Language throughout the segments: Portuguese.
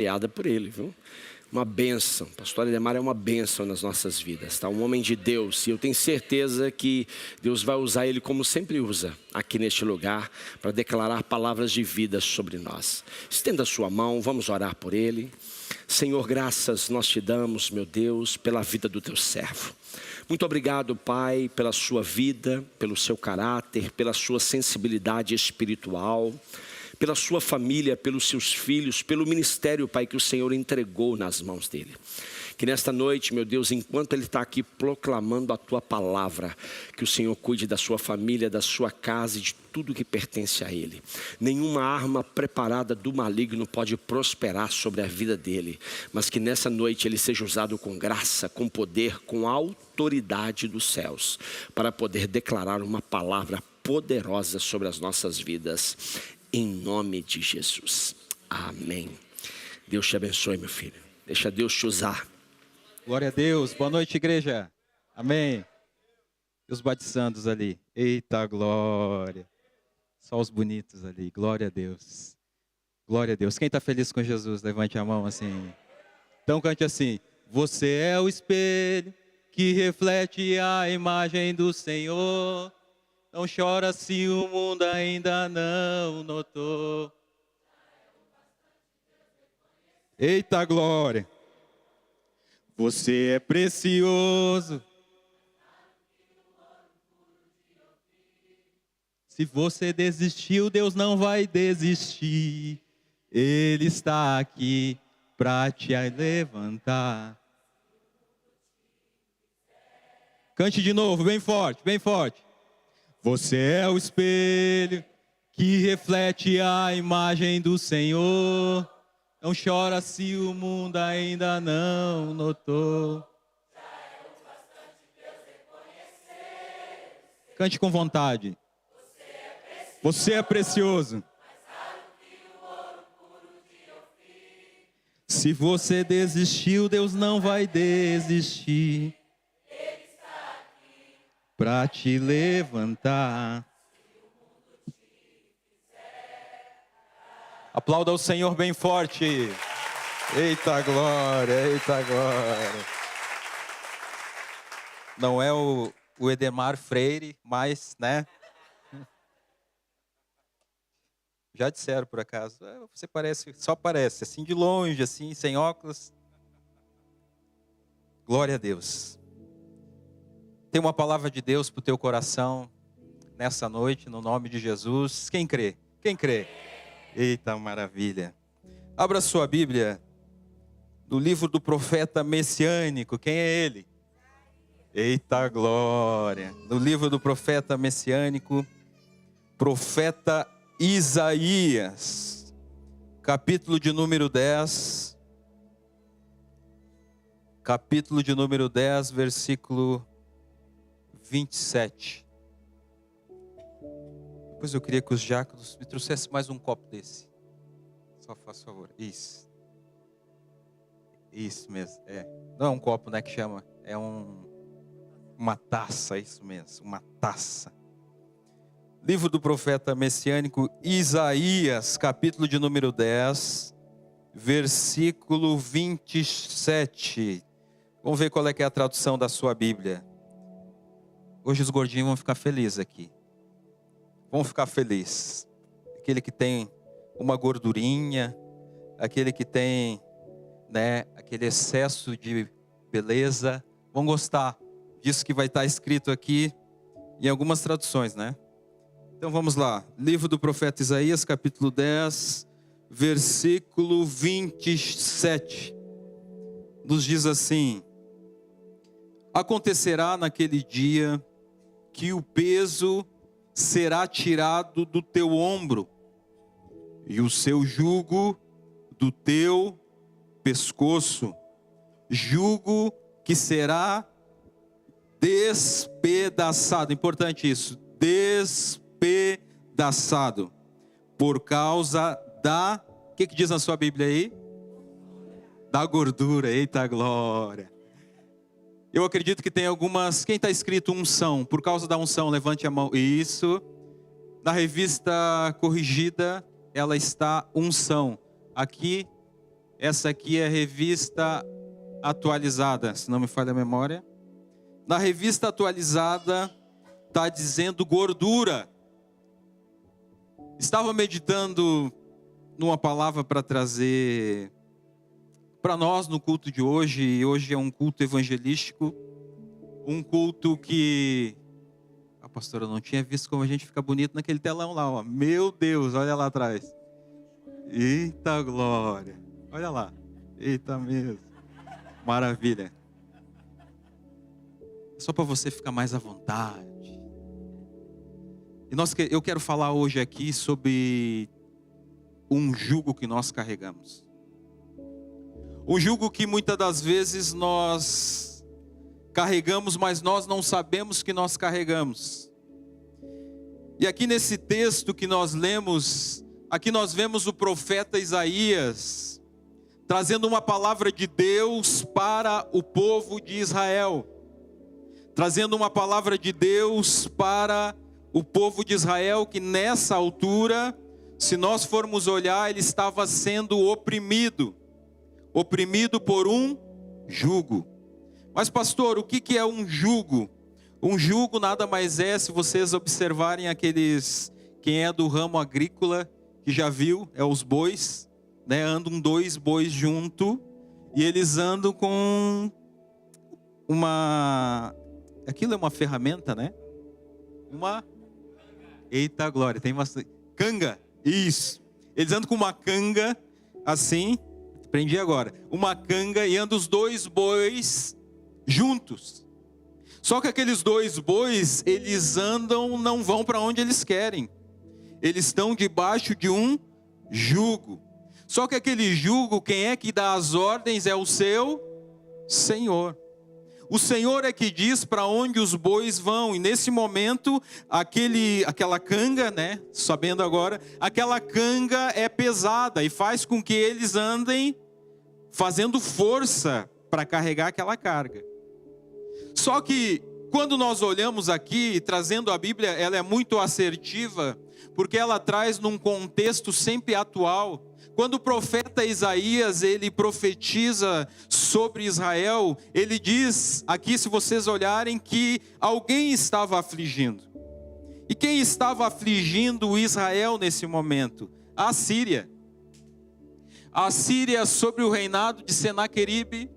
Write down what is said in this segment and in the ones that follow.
Criada por ele, viu? Uma bênção. Pastor Ademar é uma bênção nas nossas vidas, tá? Um homem de Deus. E eu tenho certeza que Deus vai usar ele como sempre usa aqui neste lugar para declarar palavras de vida sobre nós. Estenda a sua mão, vamos orar por ele. Senhor, graças nós te damos, meu Deus, pela vida do teu servo. Muito obrigado, Pai, pela sua vida, pelo seu caráter, pela sua sensibilidade espiritual, pela sua família, pelos seus filhos, pelo ministério, Pai, que o Senhor entregou nas mãos dele. Que nesta noite, meu Deus, enquanto ele está aqui proclamando a tua palavra, que o Senhor cuide da sua família, da sua casa e de tudo que pertence a ele. Nenhuma arma preparada do maligno pode prosperar sobre a vida dele, mas que nessa noite ele seja usado com graça, com poder, com autoridade dos céus, para poder declarar uma palavra poderosa sobre as nossas vidas. Em nome de Jesus. Amém. Deus te abençoe, meu filho. Deixa Deus te usar. Glória a Deus. Boa noite, igreja. Amém. E os batizandos ali. Eita, glória. Só os bonitos ali. Glória a Deus. Glória a Deus. Quem está feliz com Jesus, levante a mão assim. Então cante assim. Você é o espelho que reflete a imagem do Senhor. Não chora se o mundo ainda não notou. Eita glória! Você é precioso. Se você desistiu, Deus não vai desistir. Ele está aqui para te levantar. Cante de novo, bem forte, bem forte. Você é o espelho que reflete a imagem do Senhor. Não chora se o mundo ainda não notou. Já é o bastante Deus reconhecer. Cante com vontade. Você é precioso. Mais raro que o ouro puro de Ofir. Se você desistiu, Deus não vai desistir. Para te levantar. Aplauda o Senhor bem forte. Eita glória, eita glória. Não é o Edemar Freire, mas, né? Já disseram por acaso. Você parece, só parece, assim de longe, assim, sem óculos. Glória a Deus. Tem uma palavra de Deus para o teu coração nessa noite, no nome de Jesus. Quem crê? Quem crê? Eita maravilha. Abra sua Bíblia no livro do profeta messiânico. Quem é ele? Eita glória. No livro do profeta messiânico, profeta Isaías, capítulo de número 10. Capítulo de número 10, versículo 27. Depois eu queria que os diáconos me trouxessem mais um copo desse. Só faz favor. Isso. Isso mesmo. Não é um copo, né, que chama. É uma taça, isso mesmo. Uma taça. Livro do profeta messiânico Isaías, capítulo de número 10, versículo 27. Vamos ver qual é que é a tradução da sua Bíblia. Hoje os gordinhos vão ficar felizes aqui. Vão ficar felizes. Aquele que tem uma gordurinha, aquele que tem, né, aquele excesso de beleza, vão gostar disso que vai estar escrito aqui em algumas traduções, né? Então vamos lá. Livro do profeta Isaías, capítulo 10, versículo 27. Nos diz assim: acontecerá naquele dia que o peso será tirado do teu ombro e o seu jugo do teu pescoço, jugo que será despedaçado. Importante isso, despedaçado, por causa da, o que diz na sua Bíblia aí? Da gordura. Eita glória. Eu acredito que tem algumas, quem está escrito unção, por causa da unção, levante a mão. Isso. Na revista corrigida, ela está unção. Aqui Essa aqui é a revista atualizada, se não me falha a memória. Na revista atualizada está dizendo gordura. Estava meditando numa palavra para trazer para nós no culto de hoje. E hoje é um culto evangelístico, um culto que a pastora não tinha visto como a gente fica bonito naquele telão lá, ó. Meu Deus, olha lá atrás. Eita glória. Olha lá. Eita mesmo. Maravilha. Só para você ficar mais à vontade. E eu quero falar hoje aqui sobre um jugo que nós carregamos. Um jugo que muitas das vezes nós carregamos, mas nós não sabemos que nós carregamos. E aqui nesse texto que nós lemos, aqui nós vemos o profeta Isaías trazendo uma palavra de Deus para o povo de Israel. Trazendo uma palavra de Deus para o povo de Israel, que nessa altura, se nós formos olhar, ele estava sendo oprimido por um jugo. Mas pastor, o que é um jugo? Um jugo nada mais é, se vocês observarem quem é do ramo agrícola, que já viu, é os bois, né? Andam 2 bois junto, e eles andam com aquilo é uma ferramenta, né? Eita glória, tem uma canga, isso. Eles andam com uma canga, assim, aprendi agora. Uma canga e andam os 2 bois juntos. Só que aqueles 2 bois, eles andam, não vão para onde eles querem. Eles estão debaixo de um jugo. Só que aquele jugo, quem é que dá as ordens é o seu Senhor. O Senhor é que diz para onde os bois vão. E nesse momento, aquela canga, né? Sabendo agora, aquela canga é pesada e faz com que eles andem fazendo força para carregar aquela carga. Só que quando nós olhamos aqui, trazendo a Bíblia, ela é muito assertiva, porque ela traz num contexto sempre atual. Quando o profeta Isaías, ele profetiza sobre Israel, ele diz aqui, se vocês olharem, que alguém estava afligindo. E quem estava afligindo Israel nesse momento? A Síria. A Síria, sob o reinado de Senaqueribe,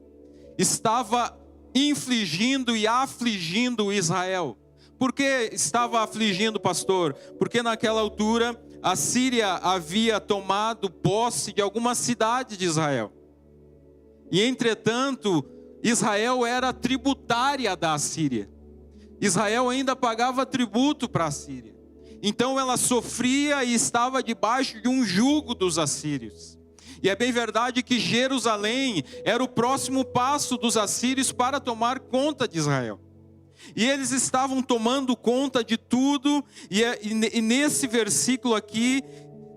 estava infligindo e afligindo Israel. Por que estava afligindo, pastor? Porque naquela altura a Síria havia tomado posse de algumas cidades de Israel. E entretanto, Israel era tributária da Síria. Israel ainda pagava tributo para a Síria. Então ela sofria e estava debaixo de um jugo dos assírios. E é bem verdade que Jerusalém era o próximo passo dos assírios para tomar conta de Israel. E eles estavam tomando conta de tudo, e nesse versículo aqui,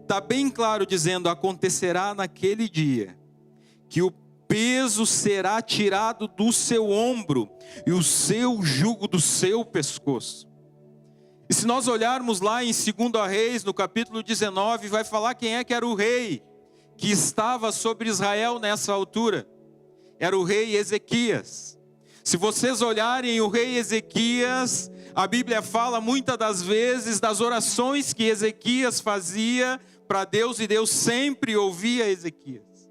está bem claro dizendo, acontecerá naquele dia, que o peso será tirado do seu ombro, e o seu jugo do seu pescoço. E se nós olharmos lá em 2 Reis, no capítulo 19, vai falar quem é que era o rei, que estava sobre Israel nessa altura. Era o rei Ezequias. Se vocês olharem o rei Ezequias, a Bíblia fala muitas das vezes das orações que Ezequias fazia para Deus, e Deus sempre ouvia Ezequias.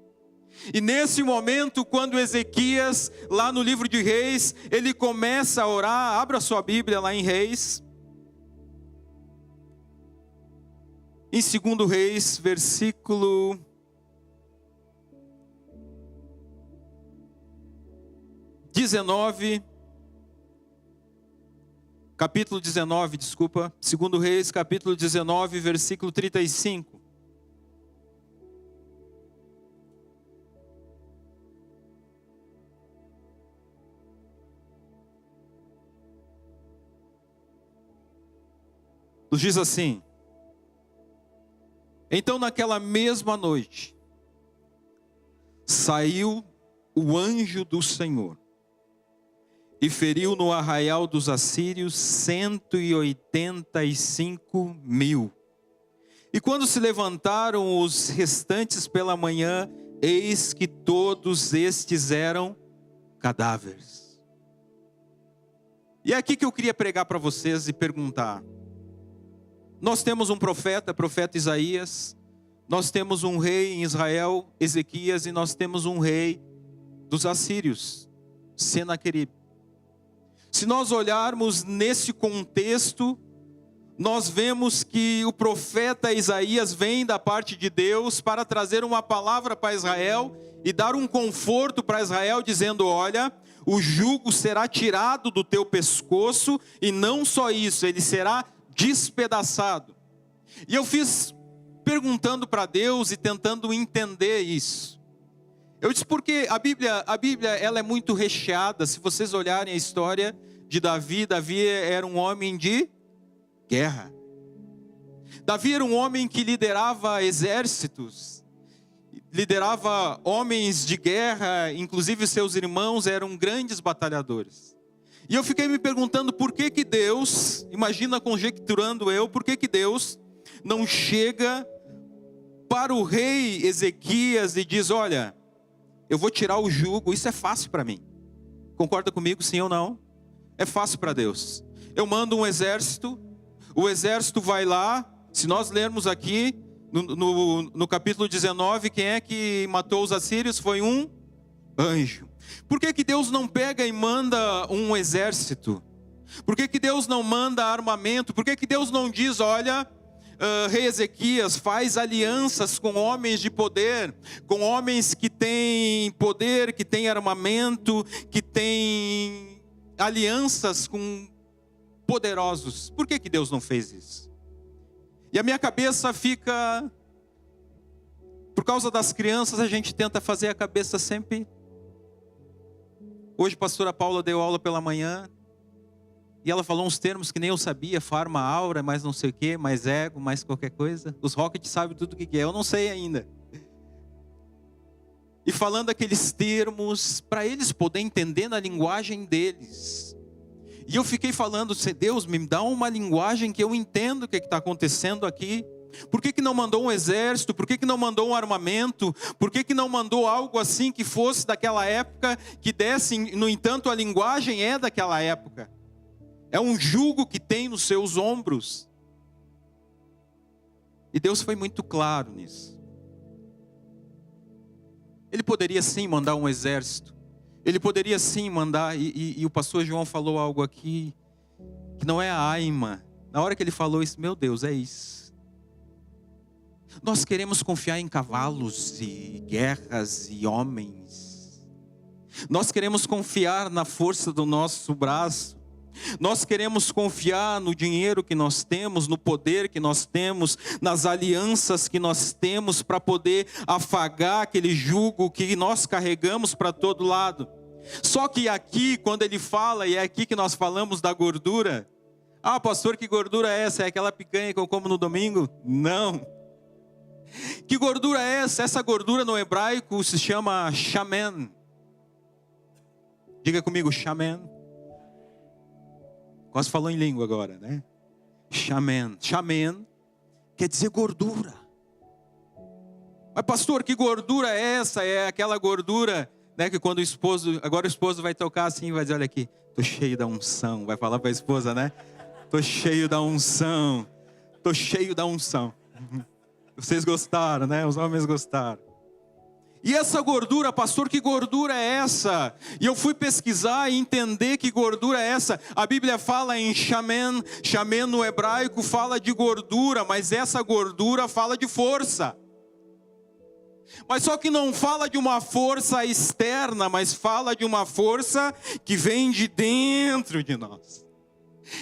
E nesse momento, quando Ezequias, lá no livro de Reis, ele começa a orar, abra sua Bíblia lá em Reis. Em 2 Reis, versículo 19, capítulo 19, desculpa, 2 Reis, capítulo 19, versículo 35. Nos diz assim: então naquela mesma noite, saiu o anjo do Senhor, e feriu no arraial dos assírios 185.000. E quando se levantaram os restantes pela manhã, eis que todos estes eram cadáveres. E é aqui que eu queria pregar para vocês e perguntar. Nós temos um profeta, profeta Isaías. Nós temos um rei em Israel, Ezequias, e nós temos um rei dos assírios, Senaqueribe. Se nós olharmos nesse contexto, nós vemos que o profeta Isaías vem da parte de Deus para trazer uma palavra para Israel e dar um conforto para Israel, dizendo: olha, o jugo será tirado do teu pescoço, e não só isso, ele será despedaçado. E eu fiz perguntando para Deus e tentando entender isso. Eu disse porque a Bíblia ela é muito recheada. Se vocês olharem a história de Davi, Davi era um homem de guerra. Davi era um homem que liderava exércitos, liderava homens de guerra, inclusive seus irmãos eram grandes batalhadores. E eu fiquei me perguntando por que Deus, imagina conjecturando eu, por que Deus não chega para o rei Ezequias e diz: olha, eu vou tirar o jugo, isso é fácil para mim. Concorda comigo, sim ou não? É fácil para Deus. Eu mando um exército, o exército vai lá. Se nós lermos aqui, no capítulo 19, quem é que matou os assírios? Foi um anjo. Por que Deus não pega e manda um exército? Por que Deus não manda armamento? Por que Deus não diz: olha, rei Ezequias, faz alianças com homens de poder, com homens que têm poder, que têm armamento, que têm alianças com poderosos? Por que Deus não fez isso? E a minha cabeça fica, por causa das crianças, a gente tenta fazer a cabeça sempre. Hoje a pastora Paula deu aula pela manhã, e ela falou uns termos que nem eu sabia: farma, aura, mais não sei o que, mais ego, mais qualquer coisa. Os rockets sabem tudo o que é, eu não sei ainda. E falando aqueles termos, para eles poderem entender na linguagem deles. E eu fiquei falando: Deus, me dá uma linguagem que eu entendo o que está acontecendo aqui. Por que não mandou um exército? Por que não mandou um armamento? Por que não mandou algo assim que fosse daquela época, que desse, no entanto, a linguagem é daquela época. É um jugo que tem nos seus ombros. E Deus foi muito claro nisso. Ele poderia sim mandar um exército. Ele poderia sim mandar, e o pastor João falou algo aqui, que não é a Aima. Na hora que ele falou isso, meu Deus, é isso. Nós queremos confiar em cavalos e guerras e homens. Nós queremos confiar na força do nosso braço. Nós queremos confiar no dinheiro que nós temos, no poder que nós temos, nas alianças que nós temos para poder afagar aquele jugo que nós carregamos para todo lado. Só que aqui, quando ele fala, e é aqui que nós falamos da gordura. Ah, pastor, que gordura é essa? É aquela picanha que eu como no domingo? Não. Que gordura é essa? Essa gordura no hebraico se chama shamen. Diga comigo, shamen. Quase falou em língua agora, né? Shamen. Shamen quer dizer gordura. Mas pastor, que gordura é essa? É aquela gordura, né, que quando agora o esposo vai tocar assim, vai dizer: olha aqui, tô cheio da unção. Vai falar para a esposa, né? Tô cheio da unção. Tô cheio da unção. Vocês gostaram, né? Os homens gostaram. E essa gordura, pastor, que gordura é essa? E eu fui pesquisar e entender que gordura é essa. A Bíblia fala em shamen. Shamen no hebraico fala de gordura, mas essa gordura fala de força. Mas só que não fala de uma força externa, mas fala de uma força que vem de dentro de nós.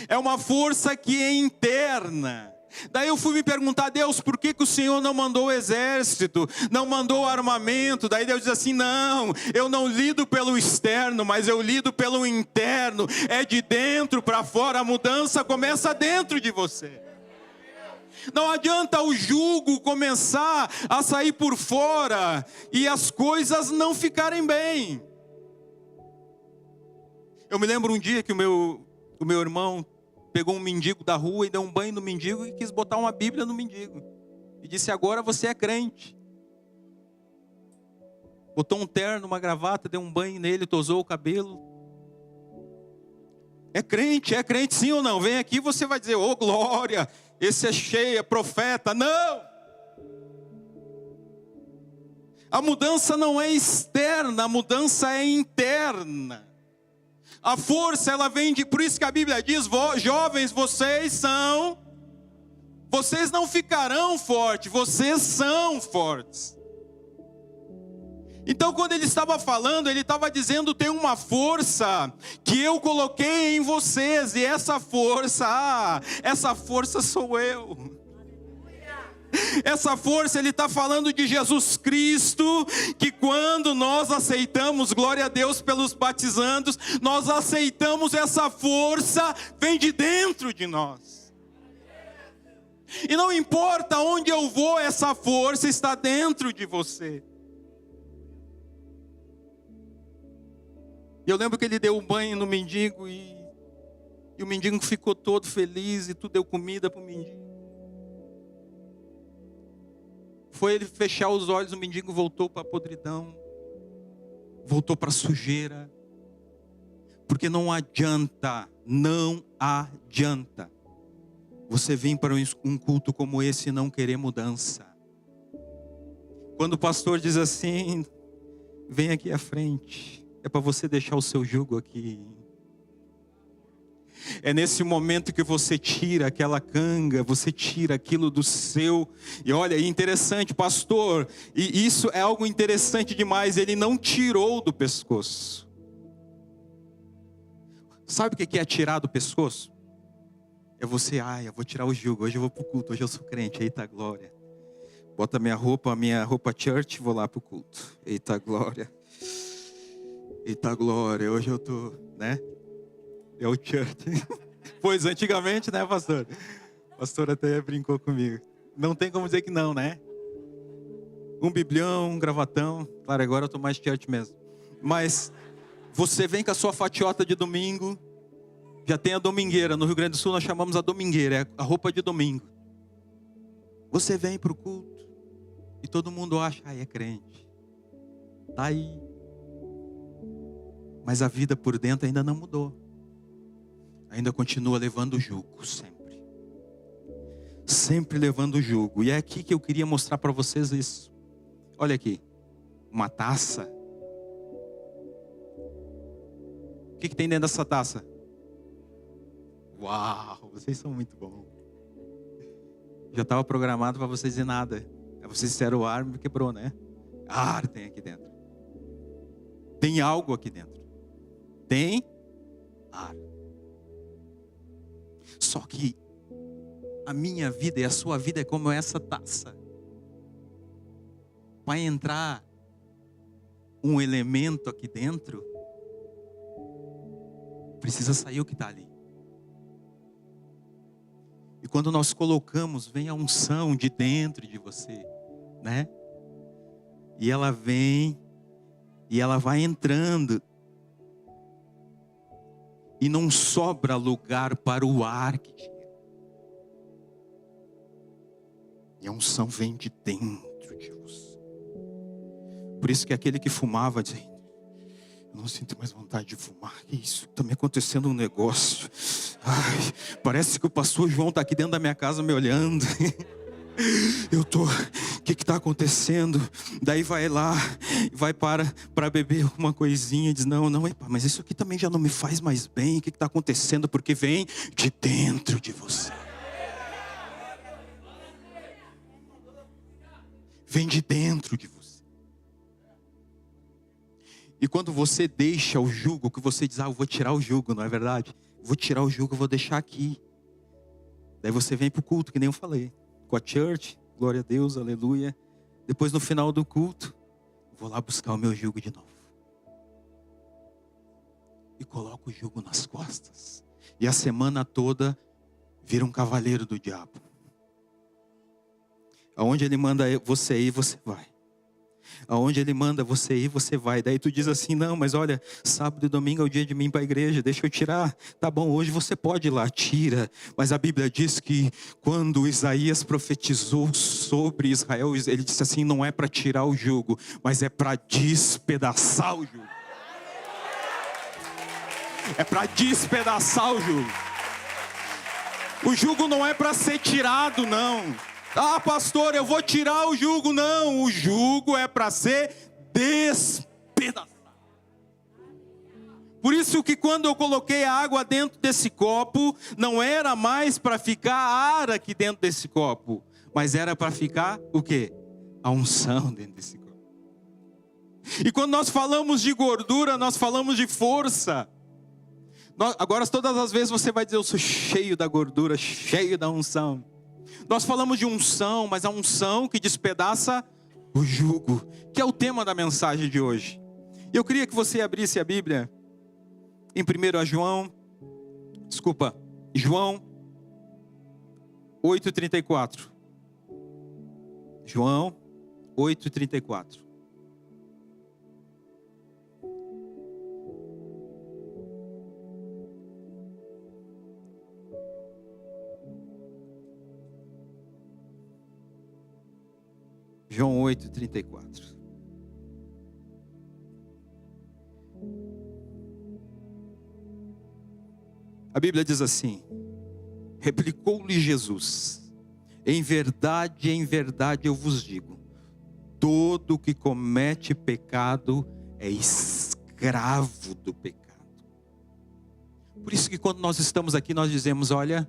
É uma força que é interna. Daí eu fui me perguntar: Deus, por que o Senhor não mandou o exército, não mandou o armamento? Daí Deus diz assim: não, eu não lido pelo externo, mas eu lido pelo interno. É de dentro para fora, a mudança começa dentro de você. Não adianta o jugo começar a sair por fora e as coisas não ficarem bem. Eu me lembro um dia que o meu irmão pegou um mendigo da rua e deu um banho no mendigo e quis botar uma Bíblia no mendigo. E disse: agora você é crente. botou um terno, uma gravata, deu um banho nele, tosou o cabelo. É crente sim ou não? Vem aqui, você vai dizer, ô glória, esse é cheio, é profeta. Não! A mudança não é externa, a mudança é interna. A força, ela vem de... Por isso que a Bíblia diz, jovens, vocês não ficarão fortes, vocês são fortes. Então, quando ele estava falando, ele estava dizendo, tem uma força que eu coloquei em vocês, e essa força sou eu. Essa força, ele está falando de Jesus Cristo, que quando nós aceitamos, glória a Deus pelos batizandos, nós aceitamos essa força, vem de dentro de nós. E não importa onde eu vou, essa força está dentro de você. Eu lembro que ele deu um banho no mendigo e o mendigo ficou todo feliz e tu deu comida para o mendigo. Foi ele fechar os olhos, o mendigo voltou para a podridão, voltou para a sujeira. Porque não adianta você vir para um culto como esse e não querer mudança. Quando o pastor diz assim, vem aqui à frente. É para você deixar o seu jugo aqui. É nesse momento que você tira aquela canga, você tira aquilo do seu. E olha, é interessante, pastor, e isso é algo interessante demais, ele não tirou do pescoço. Sabe o que é tirar do pescoço? É você, eu vou tirar o jugo, hoje eu vou para o culto, hoje eu sou crente, eita glória. Bota minha roupa church, vou lá para o culto, eita glória. Eita glória, hoje eu tô, né? É o church. Pois antigamente, né, pastor? O pastor até brincou comigo. Não tem como dizer que não, né? Um biblião, um gravatão. Claro, agora eu tô mais church mesmo. Mas você vem com a sua fatiota de domingo. Já tem a domingueira. No Rio Grande do Sul nós chamamos a domingueira. É a roupa de domingo. Você vem pro culto. E todo mundo acha, é crente. Tá aí. Mas a vida por dentro ainda não mudou. Ainda continua levando o jugo, sempre. Sempre levando o jugo. E é aqui que eu queria mostrar para vocês isso. Olha aqui. Uma taça. O que tem dentro dessa taça? Uau, vocês são muito bons. Já estava programado para vocês dizer nada. Aí vocês disseram o ar, me quebrou, né? Ar tem aqui dentro. Tem algo aqui dentro. Tem ar. Só que a minha vida e a sua vida é como essa taça. Vai entrar um elemento aqui dentro, precisa sair o que está ali. E quando nós colocamos, vem a unção de dentro de você, né? E ela vem, e ela vai entrando. E não sobra lugar para o ar que tinha. E a unção vem de dentro de você. Por isso que aquele que fumava dizia, eu não sinto mais vontade de fumar. Que isso? Está me acontecendo um negócio. Ai, parece que o pastor João está aqui dentro da minha casa me olhando. O que está acontecendo? Daí vai lá, vai para beber uma coisinha e diz, não, epa, mas isso aqui também já não me faz mais bem. O que está acontecendo? Porque vem de dentro de você. Vem de dentro de você. E quando você deixa o jugo, que você diz, eu vou tirar o jugo, não é verdade? Vou tirar o jugo, vou deixar aqui. Daí você vem para o culto, que nem eu falei. Com a church, glória a Deus, aleluia. Depois no final do culto, vou lá buscar o meu jugo de novo. E coloco o jugo nas costas. E a semana toda vira um cavaleiro do diabo. Aonde ele manda você ir, você vai. Aonde Ele manda você ir, você vai. Daí tu diz assim, não, mas olha, sábado e domingo é o dia de mim ir para a igreja, deixa eu tirar. Tá bom, hoje você pode ir lá, tira. Mas a Bíblia diz que quando Isaías profetizou sobre Israel, ele disse assim, não é para tirar o jugo, mas é para despedaçar o jugo. É para despedaçar o jugo. O jugo não é para ser tirado, não. Ah, pastor, eu vou tirar o jugo. Não, o jugo é para ser despedaçado. Por isso que quando eu coloquei a água dentro desse copo, não era mais para ficar ar aqui dentro desse copo, mas era para ficar o quê? A unção dentro desse copo. E quando nós falamos de gordura, nós falamos de força. Agora todas as vezes você vai dizer, eu sou cheio da gordura, cheio da unção. Nós falamos de unção, mas a unção que despedaça o jugo, que é o tema da mensagem de hoje. Eu queria que você abrisse a Bíblia em João 8:34. João 8:34. João 8:34. A Bíblia diz assim: replicou-lhe Jesus, em verdade eu vos digo, todo que comete pecado é escravo do pecado. Por isso que quando nós estamos aqui, nós dizemos, olha,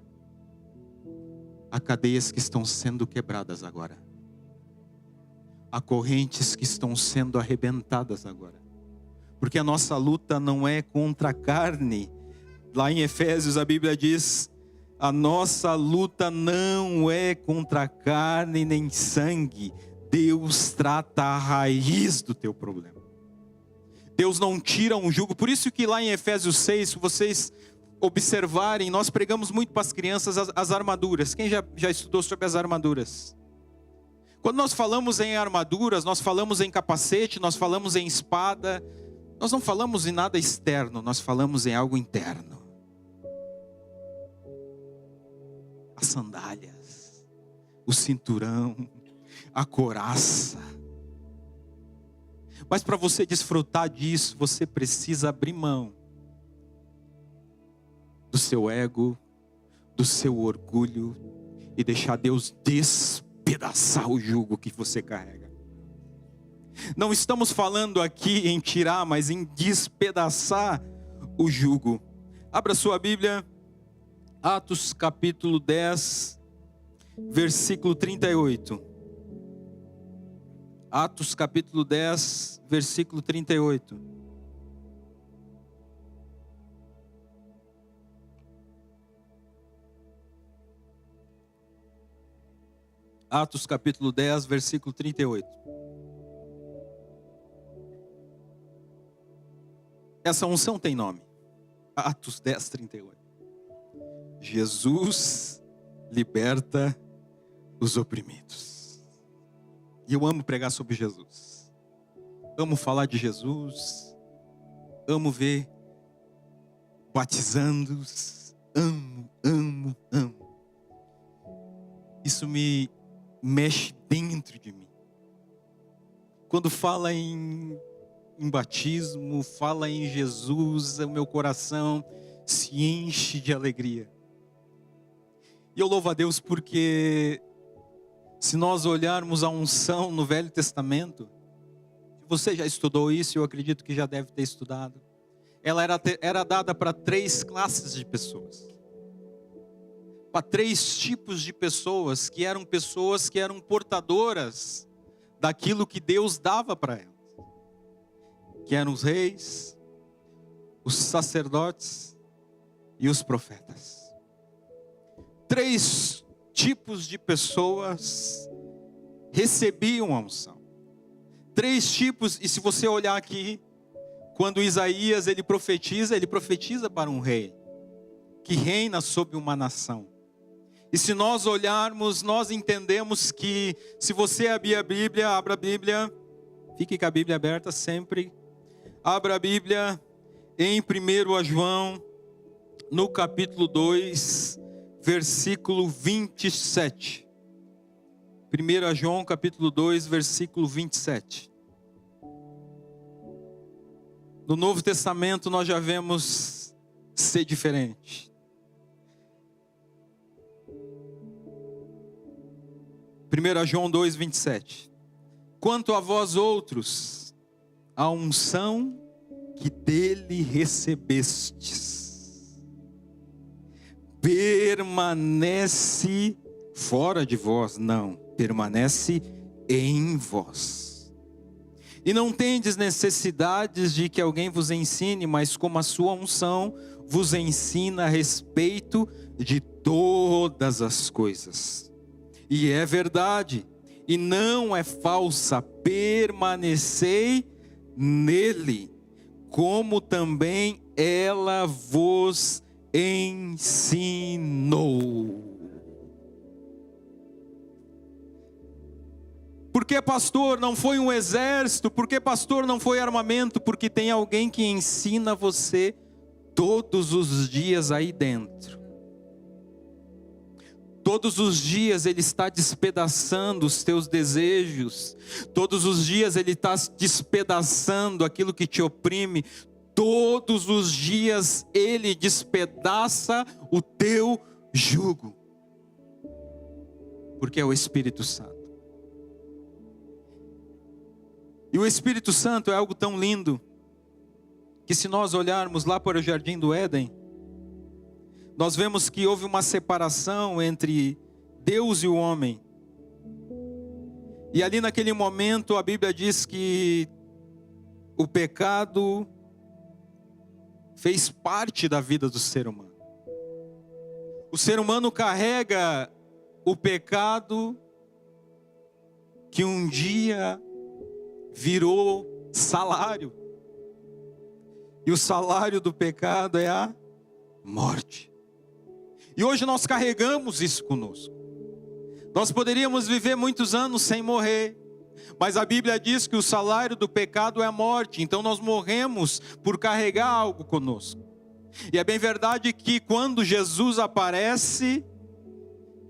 há cadeias que estão sendo quebradas agora. Há correntes que estão sendo arrebentadas agora. Porque a nossa luta não é contra a carne. Lá em Efésios a Bíblia diz, a nossa luta não é contra a carne nem sangue. Deus trata a raiz do teu problema. Deus não tira um jugo. Por isso que lá em Efésios 6, se vocês observarem, nós pregamos muito para as crianças as armaduras. Quem já estudou sobre as armaduras? Quando nós falamos em armaduras, nós falamos em capacete, nós falamos em espada, nós não falamos em nada externo, nós falamos em algo interno. As sandálias, o cinturão, a couraça. Mas para você desfrutar disso, você precisa abrir mão do seu ego, do seu orgulho e deixar Deus despedaçar o jugo que você carrega. Não estamos falando aqui em tirar, mas em despedaçar o jugo. Abra sua Bíblia, Atos capítulo 10, versículo 38. Atos capítulo 10, versículo 38. Atos capítulo 10, versículo 38. Essa unção tem nome. Atos 10, 38. Jesus liberta os oprimidos. E eu amo pregar sobre Jesus. Amo falar de Jesus. Amo ver batizandos. Amo. Isso me mexe dentro de mim. Quando fala em batismo, fala em Jesus, o meu coração se enche de alegria. E eu louvo a Deus porque se nós olharmos a unção no Velho Testamento, você já estudou isso, eu acredito que já deve ter estudado. Ela era dada para 3 classes de pessoas. Para 3 tipos de pessoas que eram portadoras daquilo que Deus dava para elas. Que eram os reis, os sacerdotes e os profetas. 3 tipos de pessoas recebiam a unção. 3 tipos, e se você olhar aqui, quando Isaías ele profetiza para um rei que reina sobre uma nação. E se nós olharmos, nós entendemos que, se você abrir a Bíblia, abra a Bíblia Fique com a Bíblia aberta sempre. Abra a Bíblia em 1 João, no capítulo 2, versículo 27. 1 João, capítulo 2, versículo 27. No Novo Testamento nós já vemos ser diferente. 1 João 2, 27. Quanto a vós outros, a unção que dele recebestes permanece fora de vós, não, permanece em vós. E não tendes necessidades de que alguém vos ensine, mas como a sua unção vos ensina a respeito de todas as coisas. E é verdade, e não é falsa, permanecei nele, como também ela vos ensinou. Porque pastor não foi um exército, porque pastor não foi armamento, porque tem alguém que ensina você todos os dias aí dentro. Todos os dias Ele está despedaçando os teus desejos. Todos os dias Ele está despedaçando aquilo que te oprime. Todos os dias Ele despedaça o teu jugo. Porque é o Espírito Santo. E o Espírito Santo é algo tão lindo, que se nós olharmos lá para o Jardim do Éden, nós vemos que houve uma separação entre Deus e o homem. E ali naquele momento a Bíblia diz que o pecado fez parte da vida do ser humano. O ser humano carrega o pecado que um dia virou salário. E o salário do pecado é a morte. E hoje nós carregamos isso conosco. Nós poderíamos viver muitos anos sem morrer, mas a Bíblia diz que o salário do pecado é a morte. Então nós morremos por carregar algo conosco. E é bem verdade que quando Jesus aparece,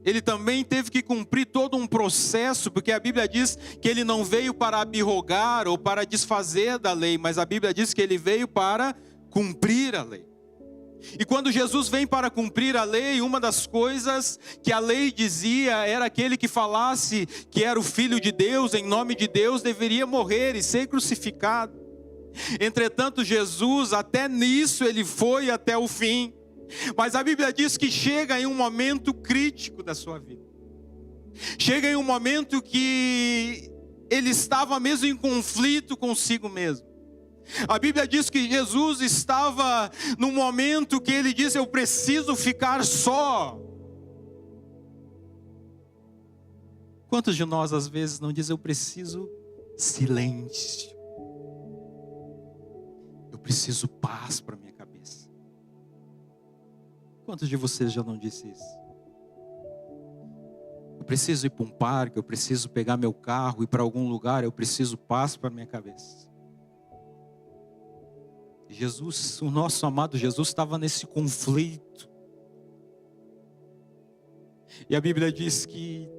Ele também teve que cumprir todo um processo, porque a Bíblia diz que Ele não veio para abrogar ou para desfazer da lei, mas a Bíblia diz que Ele veio para cumprir a lei. E quando Jesus vem para cumprir a lei, uma das coisas que a lei dizia era aquele que falasse que era o Filho de Deus, em nome de Deus, deveria morrer e ser crucificado. Entretanto, Jesus, até nisso, Ele foi até o fim. Mas a Bíblia diz que chega em um momento crítico da sua vida. Chega em um momento que Ele estava mesmo em conflito consigo mesmo. A Bíblia diz que Jesus estava num momento que Ele disse: eu preciso ficar só. Quantos de nós às vezes não dizem: eu preciso silêncio, eu preciso paz para minha cabeça? Quantos de vocês já não disse isso? Eu preciso ir para um parque, eu preciso pegar meu carro e ir para algum lugar, eu preciso paz para minha cabeça. Jesus, o nosso amado Jesus, estava nesse conflito. E a Bíblia diz que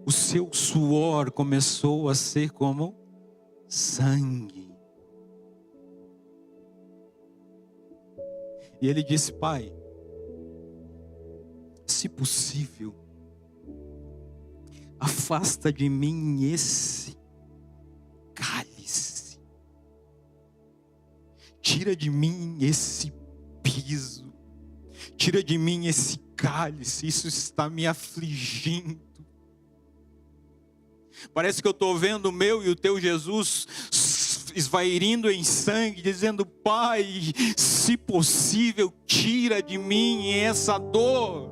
o seu suor começou a ser como sangue. E ele disse: Pai, se possível, afasta de mim esse cálice. Tira de mim esse piso. Tira de mim esse cálice. Isso está me afligindo. Parece que eu estou vendo o meu e o teu Jesus esvairindo em sangue, dizendo: Pai, se possível, tira de mim essa dor.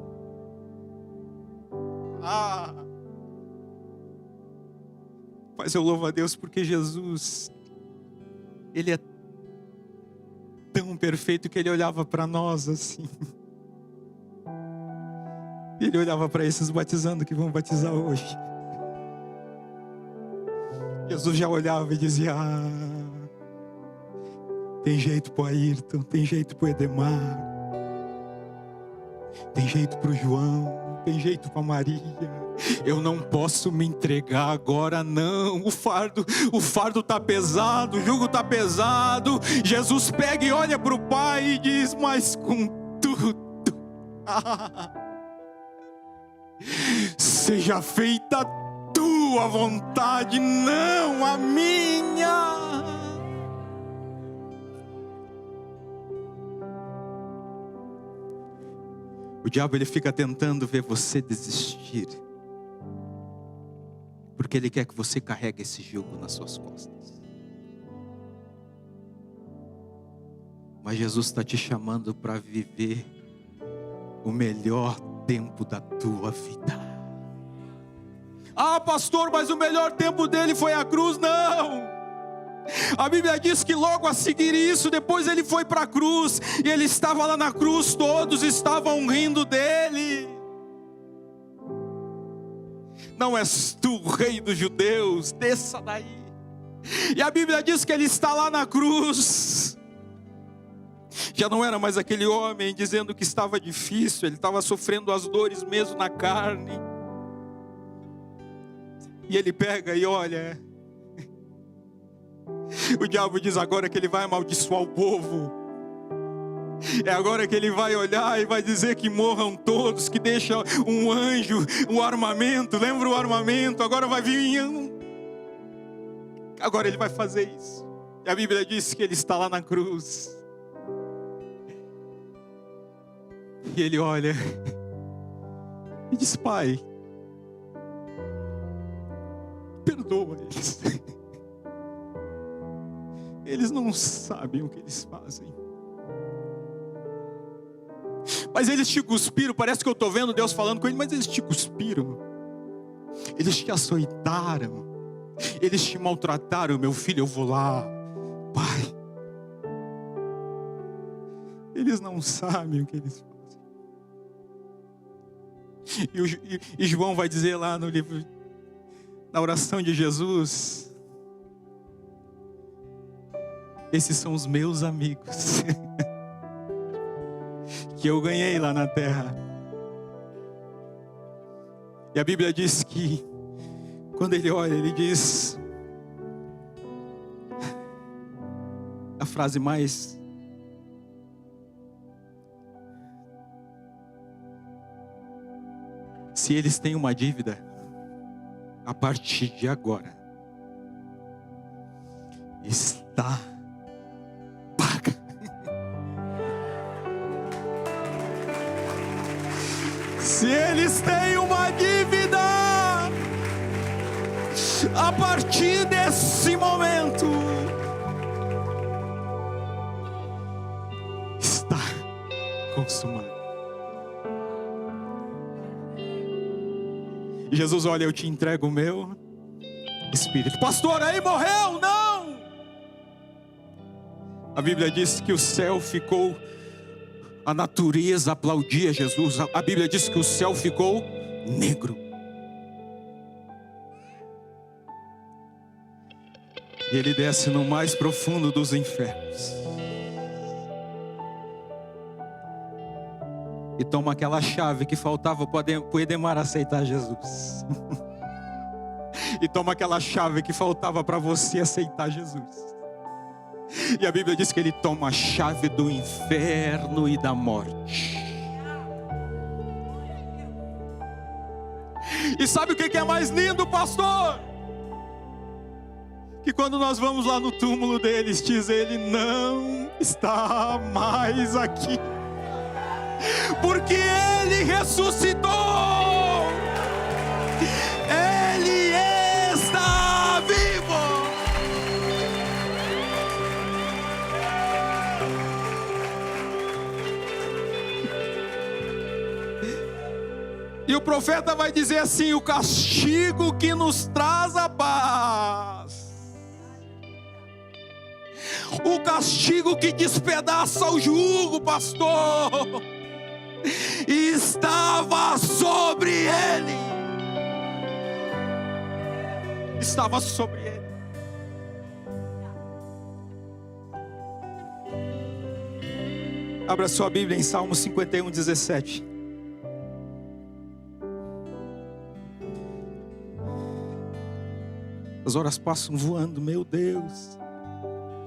Mas eu louvo a Deus porque Jesus, Ele é tão perfeito que Ele olhava para nós assim. Ele olhava para esses batizando que vão batizar hoje. Jesus já olhava e dizia: tem jeito para o Ayrton, tem jeito para o Edemar, tem jeito para o João, tem jeito para Maria. Eu não posso me entregar agora não. O fardo está pesado, o jugo está pesado. Jesus pega e olha para o Pai e diz: mas com tudo, seja feita a tua vontade, não a minha. O diabo, ele fica tentando ver você desistir, porque ele quer que você carregue esse jugo nas suas costas. Mas Jesus está te chamando para viver o melhor tempo da tua vida. Pastor, mas o melhor tempo dele foi a cruz. Não! A Bíblia diz que logo a seguir isso, depois ele foi para a cruz, e ele estava lá na cruz, todos estavam rindo dele. Não és tu o rei dos judeus? Desça daí. E a Bíblia diz que ele está lá na cruz. Já não era mais aquele homem dizendo que estava difícil, ele estava sofrendo as dores mesmo na carne. E ele pega e olha. O diabo diz agora que ele vai amaldiçoar o povo. É agora que ele vai olhar e vai dizer que morram todos, que deixa um anjo, um armamento. Lembra o armamento? Agora vai vir agora ele vai fazer isso. E a Bíblia diz que ele está lá na cruz. E ele olha e diz: Pai, perdoa eles. Eles não sabem o que eles fazem. Mas eles te cuspiram. Parece que eu estou vendo Deus falando com ele. Mas eles te cuspiram. Eles te açoitaram. Eles te maltrataram. Meu filho, eu vou lá. Pai, eles não sabem o que eles fazem. E João vai dizer lá no livro, na oração de Jesus: esses são os meus amigos que eu ganhei lá na terra. E a Bíblia diz que quando ele olha, ele diz a frase mais se eles têm uma dívida, a partir de agora está paga. Se eles têm uma dívida, a partir desse momento está consumado. E Jesus olha: eu te entrego o meu espírito. Pastor, aí morreu? Não! A Bíblia diz que o céu ficou, a natureza aplaudia Jesus. A Bíblia diz que o céu ficou negro. E ele desce no mais profundo dos infernos. E toma aquela chave que faltava para o Edemar aceitar Jesus. E toma aquela chave que faltava para você aceitar Jesus. E a Bíblia diz que ele toma a chave do inferno e da morte. E sabe o que é mais lindo, pastor? Que quando nós vamos lá no túmulo deles, diz: ele não está mais aqui, porque ele ressuscitou. Ele está vivo. E o profeta vai dizer assim: o castigo que nos traz a paz, o castigo que despedaça o jugo, pastor, estava sobre ele. Estava sobre ele. Abra sua Bíblia em Salmo 51, 17. As horas passam voando, meu Deus.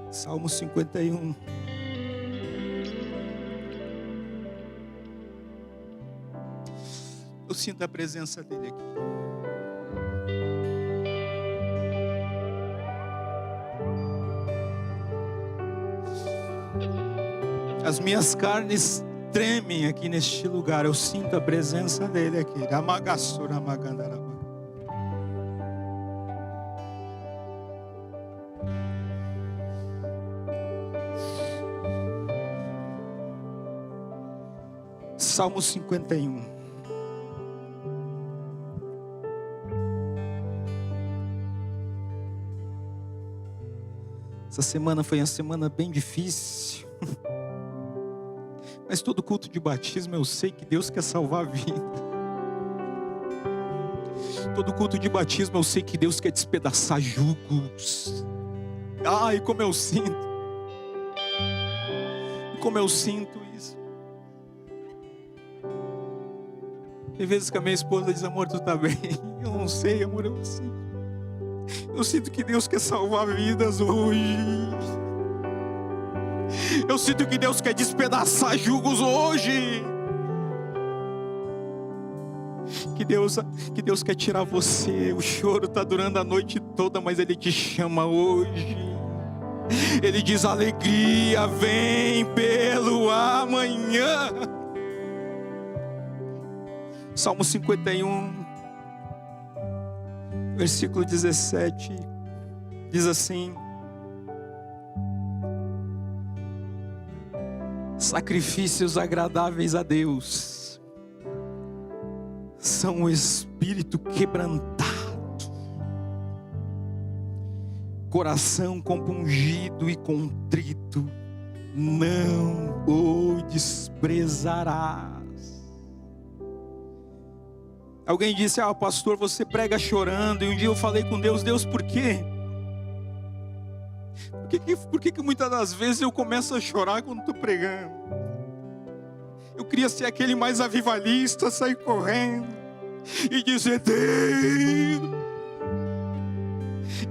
Salmo 51. Eu sinto a presença dele aqui. As minhas carnes tremem aqui neste lugar. Eu sinto a presença dele aqui. Ramagassura magandaraba. Salmo 51. Essa semana foi uma semana bem difícil. Mas todo culto de batismo eu sei que Deus quer salvar a vida. Todo culto de batismo eu sei que Deus quer despedaçar jugos. Ai, como eu sinto. Como eu sinto isso. Tem vezes que a minha esposa diz: amor, tu tá bem? Eu não sei, amor, eu sinto. Eu sinto que Deus quer salvar vidas hoje. Eu sinto que Deus quer despedaçar jugos hoje. Que Deus quer tirar você. O choro está durando a noite toda, mas Ele te chama hoje. Ele diz: alegria vem pelo amanhã. Salmo 51, versículo 17, diz assim: sacrifícios agradáveis a Deus são o espírito quebrantado, coração compungido e contrito, não o desprezarás. Alguém disse: ah, pastor, você prega chorando. E um dia eu falei com Deus: Deus, por quê? Por que muitas das vezes eu começo a chorar quando estou pregando? Eu queria ser aquele mais avivalista, sair correndo e dizer: Deus.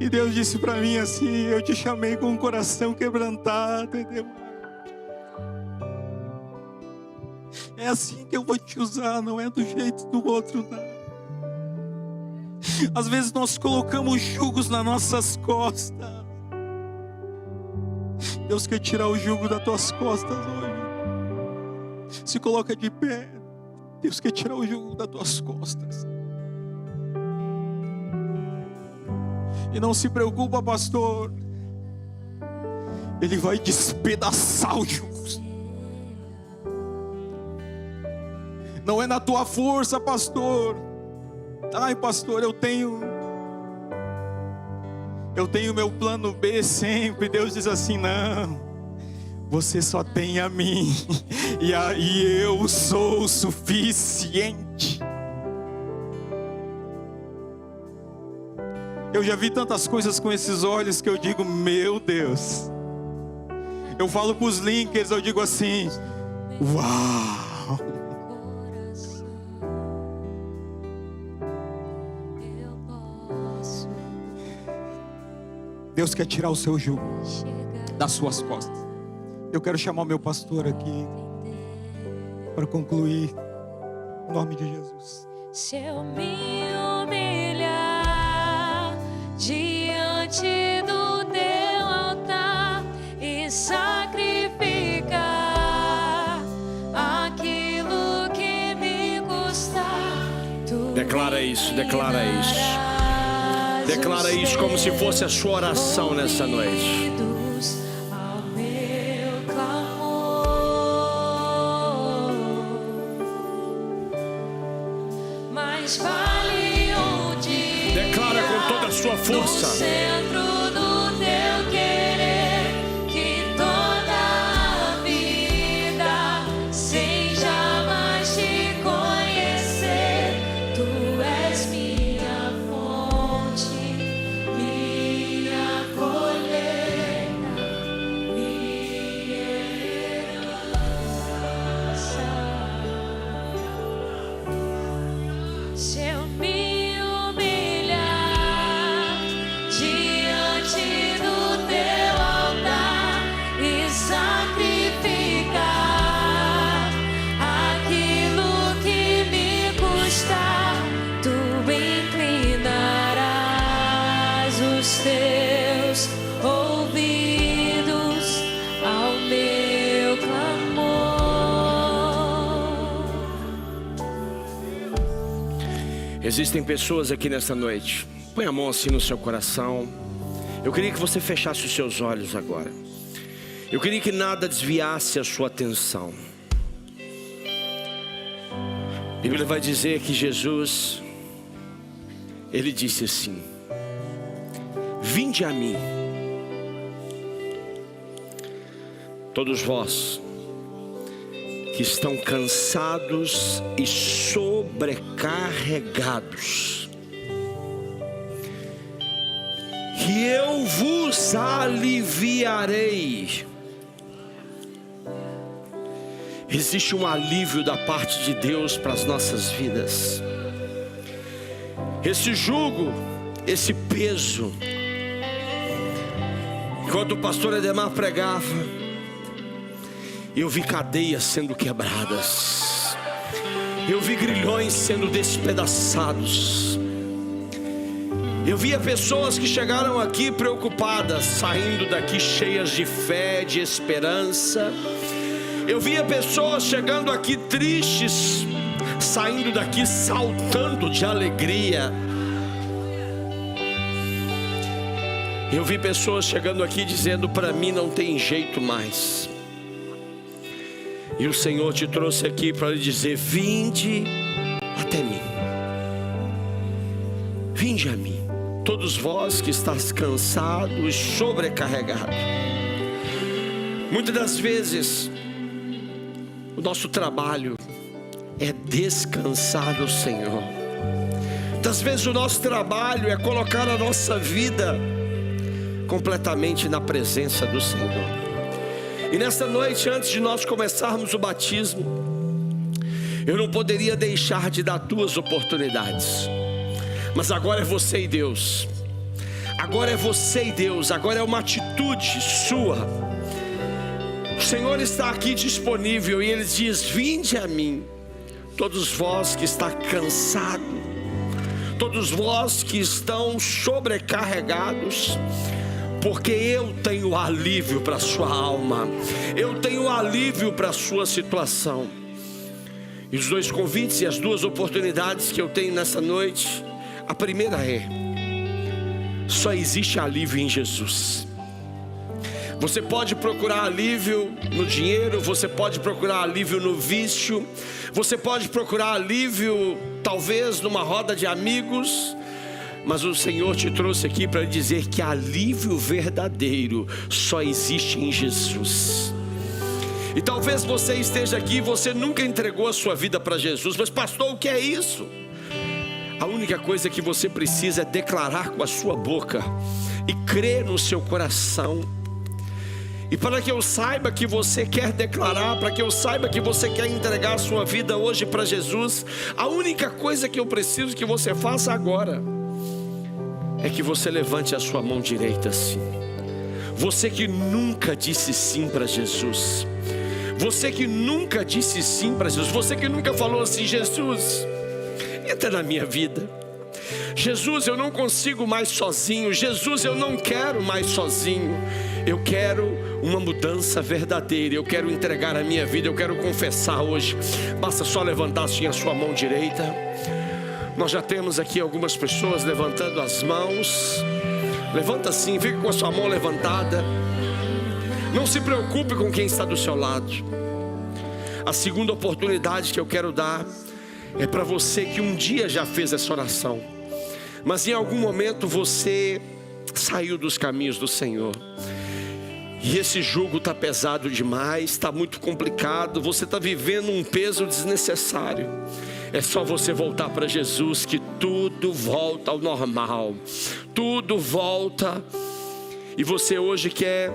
E Deus disse para mim assim: eu te chamei com um coração quebrantado, entendeu? É assim que eu vou te usar, não é do jeito do outro, não. Às vezes nós colocamos jugos nas nossas costas. Deus quer tirar o jugo das tuas costas hoje. Se coloca de pé. Deus quer tirar o jugo das tuas costas. E não se preocupa, pastor. Ele vai despedaçar os jugos. Não é na tua força, pastor. Ai, pastor, eu tenho meu plano B sempre. Deus diz assim: não, você só tem a mim, e eu sou o suficiente. Eu já vi tantas coisas com esses olhos que eu digo: meu Deus. Eu falo para os linkers, eu digo assim: uau. Deus quer tirar o seu jugo das suas costas. Eu quero chamar o meu pastor aqui para concluir, em nome de Jesus. Se eu me humilhar diante do teu altar e sacrificar aquilo que me custar, declara isso, declara isso. Declara isso como se fosse a sua oração nessa noite. Ao meu clamor, mais vale onde declara com toda a sua força. no centro do teu querer, que toda a vida sem jamais te conhecer. Tu és minha fonte, minha colheita, minha herança. Existem pessoas aqui nesta noite. Põe a mão assim no seu coração. Eu queria que você fechasse os seus olhos agora. Eu queria que nada desviasse a sua atenção. A Bíblia vai dizer que Jesus, Ele disse assim: vinde a mim, todos vós que estão cansados e sobrecarregados, que eu vos aliviarei. Existe um alívio da parte de Deus para as nossas vidas. Esse jugo, esse peso, enquanto o pastor Edemar pregava, eu vi cadeias sendo quebradas, eu vi grilhões sendo despedaçados. Eu via pessoas que chegaram aqui preocupadas, saindo daqui cheias de fé, de esperança. Eu via pessoas chegando aqui tristes, saindo daqui saltando de alegria. Eu vi pessoas chegando aqui dizendo: para mim não tem jeito mais. E o Senhor te trouxe aqui para lhe dizer: vinde até mim, vinde a mim, todos vós que estáis cansados e sobrecarregados. Muitas das vezes o nosso trabalho é descansar no Senhor. Muitas vezes o nosso trabalho é colocar a nossa vida completamente na presença do Senhor. E nesta noite, antes de nós começarmos o batismo, eu não poderia deixar de dar 2 oportunidades. Mas agora é você e Deus. Agora é você e Deus. Agora é uma atitude sua. O Senhor está aqui disponível e Ele diz: vinde a mim, todos vós que está cansado, todos vós que estão sobrecarregados, porque eu tenho alívio para a sua alma, eu tenho alívio para a sua situação. E os 2 convites e as 2 oportunidades que eu tenho nessa noite, a primeira é: só existe alívio em Jesus. Você pode procurar alívio no dinheiro, você pode procurar alívio no vício, você pode procurar alívio talvez numa roda de amigos, mas o Senhor te trouxe aqui para dizer que alívio verdadeiro só existe em Jesus. E talvez você esteja aqui, você nunca entregou a sua vida para Jesus. Mas pastor, o que é isso? A única coisa que você precisa é declarar com a sua boca e crer no seu coração. E para que eu saiba que você quer declarar, para que eu saiba que você quer entregar a sua vida hoje para Jesus, a única coisa que eu preciso que você faça agora é que você levante a sua mão direita assim. Você que nunca disse sim para Jesus, você que nunca disse sim para Jesus, você que nunca falou assim: Jesus, entra na minha vida. Jesus, eu não consigo mais sozinho. Jesus, eu não quero mais sozinho. Eu quero uma mudança verdadeira. Eu quero entregar a minha vida. Eu quero confessar hoje. Basta só levantar assim a sua mão direita. Nós já temos aqui algumas pessoas levantando as mãos. Levanta assim, fica com a sua mão levantada. Não se preocupe com quem está do seu lado. A segunda oportunidade que eu quero dar é para você que um dia já fez essa oração, mas em algum momento você saiu dos caminhos do Senhor. E esse jugo está pesado demais, está muito complicado, você está vivendo um peso desnecessário. É só você voltar para Jesus que tudo volta ao normal. Tudo volta. E você hoje quer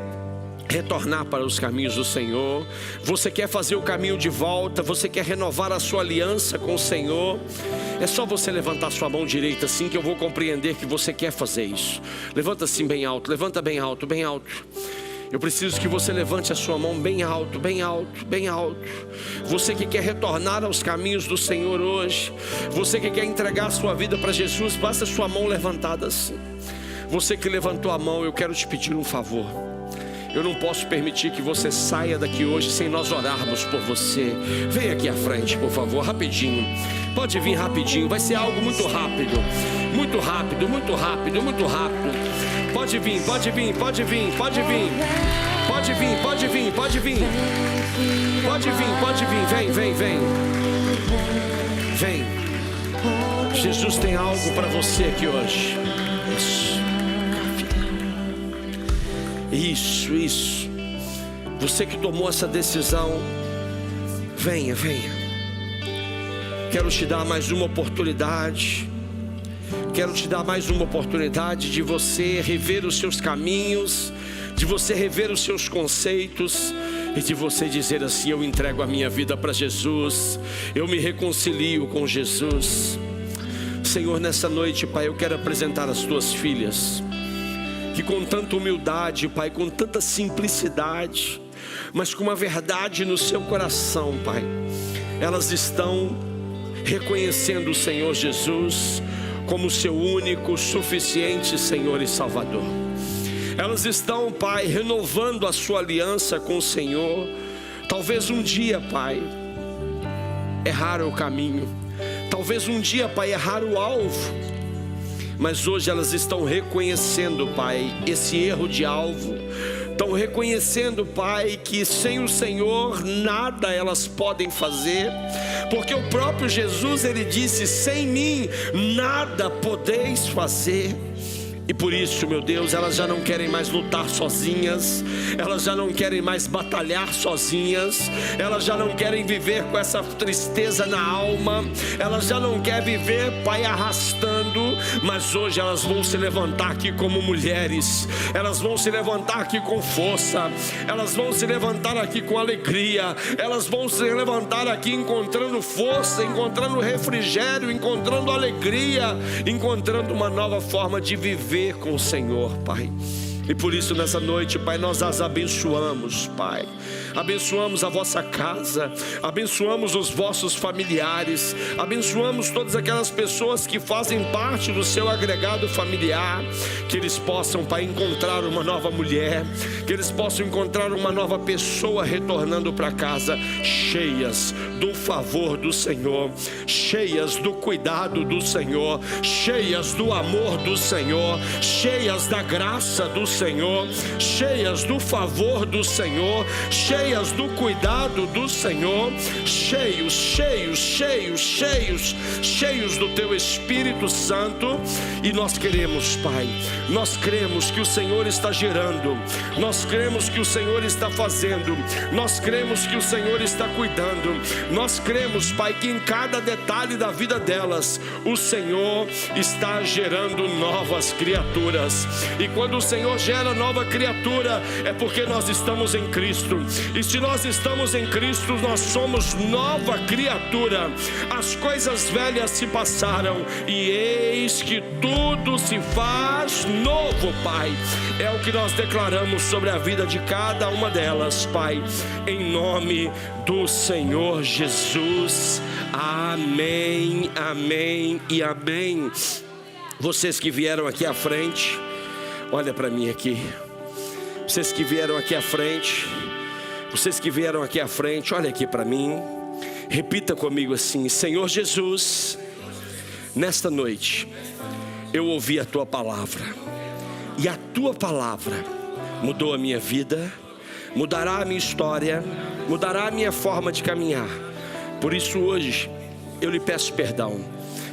retornar para os caminhos do Senhor. Você quer fazer o caminho de volta. Você quer renovar a sua aliança com o Senhor. É só você levantar sua mão direita assim que eu vou compreender que você quer fazer isso. Levanta assim bem alto. Levanta bem alto, bem alto. Eu preciso que você levante a sua mão bem alto, bem alto, bem alto. Você que quer retornar aos caminhos do Senhor hoje, você que quer entregar a sua vida para Jesus, basta a sua mão levantada assim. Você que levantou a mão, eu quero te pedir um favor. Eu não posso permitir que você saia daqui hoje sem nós orarmos por você. Vem aqui à frente, por favor, rapidinho. Pode vir rapidinho, vai ser algo muito rápido. Muito rápido, muito rápido, muito rápido. Pode vir, pode vir, pode vir, pode vir. Pode vir, pode vir, pode vir. Pode vir, pode vir, vem, vem, vem. Vem. Jesus tem algo para você aqui hoje. Isso. Você que tomou essa decisão, venha, venha. Quero te dar mais uma oportunidade. Quero te dar mais uma oportunidade de você rever os seus caminhos, de você rever os seus conceitos e de você dizer assim: eu entrego a minha vida para Jesus, eu me reconcilio com Jesus. Senhor, nessa noite, Pai, eu quero apresentar as tuas filhas, que com tanta humildade, Pai, com tanta simplicidade, mas com uma verdade no seu coração, Pai, elas estão reconhecendo o Senhor Jesus como seu único, suficiente Senhor e Salvador. Elas estão, Pai, renovando a sua aliança com o Senhor. Talvez um dia, Pai, erraram o caminho. Talvez um dia, Pai, erraram o alvo. Mas hoje elas estão reconhecendo, Pai, esse erro de alvo. Estão reconhecendo, Pai, que sem o Senhor nada elas podem fazer. Porque o próprio Jesus, Ele disse: sem mim nada podeis fazer. E por isso, meu Deus, elas já não querem mais lutar sozinhas, elas já não querem mais batalhar sozinhas, elas já não querem viver com essa tristeza na alma, elas já não querem viver, Pai, arrastando, mas hoje elas vão se levantar aqui como mulheres, elas vão se levantar aqui com força, elas vão se levantar aqui com alegria, elas vão se levantar aqui encontrando força, encontrando refrigério, encontrando alegria, encontrando uma nova forma de viver com o Senhor, Pai. E por isso nessa noite, Pai, nós as abençoamos, Pai. Abençoamos a vossa casa, abençoamos os vossos familiares, abençoamos todas aquelas pessoas que fazem parte do seu agregado familiar. Que eles possam, Pai, encontrar uma nova mulher, que eles possam encontrar uma nova pessoa retornando para casa, cheias do favor do Senhor, cheias do cuidado do Senhor, cheias do amor do Senhor, cheias da graça do Senhor, cheias do favor do Senhor, cheias do cuidado do Senhor, cheios do Teu Espírito Santo. E nós queremos, Pai, nós cremos que o Senhor está gerando, nós cremos que o Senhor está fazendo, nós cremos que o Senhor está cuidando, nós cremos, Pai, que em cada detalhe da vida delas o Senhor está gerando novas criaturas. E quando o Senhor gera nova criatura, é porque nós estamos em Cristo. E se nós estamos em Cristo, nós somos nova criatura. As coisas velhas se passaram e eis que tudo se faz novo, Pai. É o que nós declaramos sobre a vida de cada uma delas, Pai, em nome do Senhor Jesus. Amém, amém e amém. Vocês que vieram aqui à frente, olha para mim aqui. Vocês que vieram aqui à frente, vocês que vieram aqui à frente, olha aqui para mim. Repita comigo assim: Senhor Jesus, nesta noite eu ouvi a Tua palavra, e a Tua palavra mudou a minha vida, mudará a minha história, mudará a minha forma de caminhar. Por isso hoje eu lhe peço perdão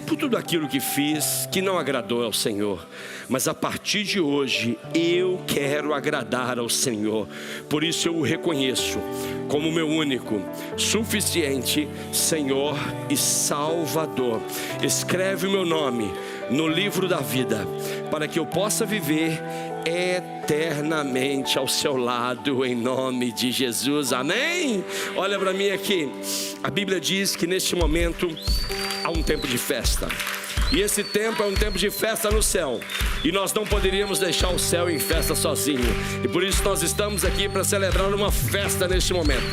por tudo aquilo que fiz que não agradou ao Senhor, mas a partir de hoje eu quero agradar ao Senhor. Por isso eu o reconheço como meu único, suficiente Senhor e Salvador. Escreve o meu nome no livro da vida, para que eu possa viver eternamente ao seu lado, em nome de Jesus, amém? Olha para mim aqui, a Bíblia diz que neste momento há um tempo de festa, e esse tempo é um tempo de festa no céu, e nós não poderíamos deixar o céu em festa sozinho, e por isso nós estamos aqui para celebrar uma festa neste momento.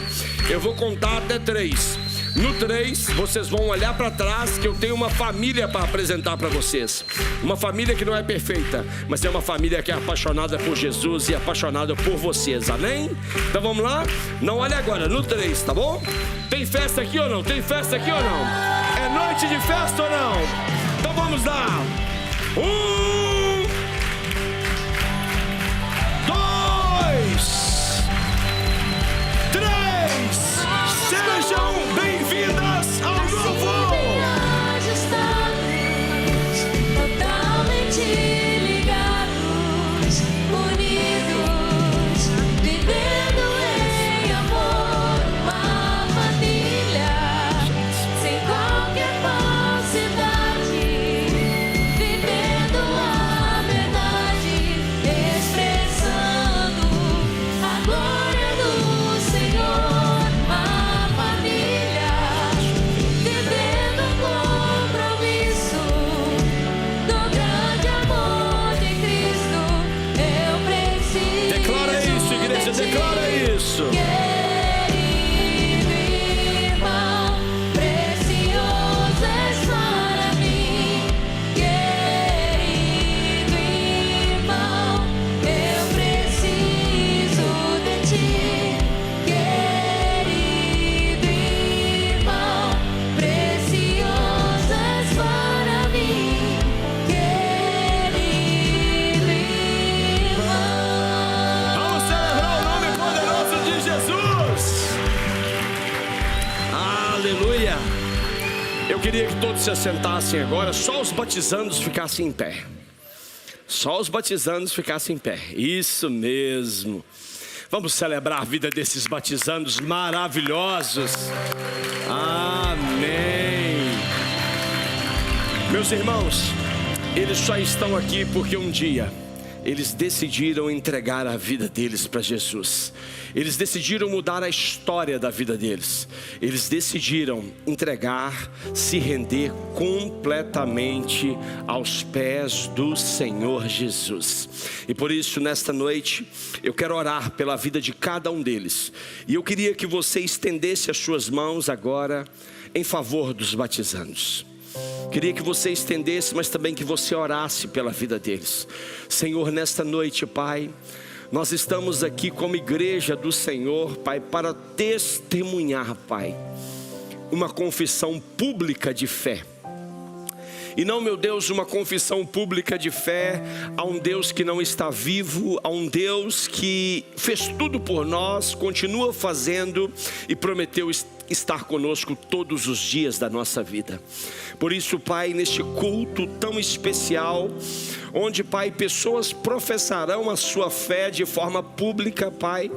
Eu vou contar até 3. No 3, vocês vão olhar para trás que eu tenho uma família para apresentar para vocês. Uma família que não é perfeita, mas é uma família que é apaixonada por Jesus e apaixonada por vocês, amém? Então vamos lá? Não olhe agora, no 3, tá bom? Tem festa aqui ou não? Tem festa aqui ou não? É noite de festa ou não? Então vamos lá. 1, 2, 3. Sejam bem-vindas ao novo. Totalmente ligados, unidos, vivendo em amor, uma família, sem qualquer falsidade, vivendo a verdade, expressando a glória do Senhor, uma família, vivendo o compromisso do grande amor de Cristo. Eu preciso. Declara isso, igreja, de ti, declara isso. querido irmão, precioso és para mim, querido irmão, eu preciso de ti, querido irmão, precioso és para mim, querido irmão. Vamos celebrar o nome poderoso de Jesus. Aleluia. Eu queria que todos se assentassem agora, só os batizandos ficassem em pé. Só os batizandos ficassem em pé. Isso mesmo. Vamos celebrar a vida desses batizandos maravilhosos. Amém. Meus irmãos, eles só estão aqui porque um dia eles decidiram entregar a vida deles para Jesus. Eles decidiram mudar a história da vida deles. Eles decidiram entregar, se render completamente aos pés do Senhor Jesus. E por isso, nesta noite, eu quero orar pela vida de cada um deles. E eu queria que você estendesse as suas mãos agora em favor dos batizandos. Queria que você estendesse, mas também que você orasse pela vida deles. Senhor, nesta noite, Pai, nós estamos aqui como igreja do Senhor, Pai, para testemunhar, Pai, uma confissão pública de fé. E não, meu Deus, uma confissão pública de fé a um Deus que não está vivo, a um Deus que fez tudo por nós, continua fazendo e prometeu estar conosco todos os dias da nossa vida. Por isso, Pai, neste culto tão especial, onde, Pai, pessoas professarão a sua fé de forma pública, Pai,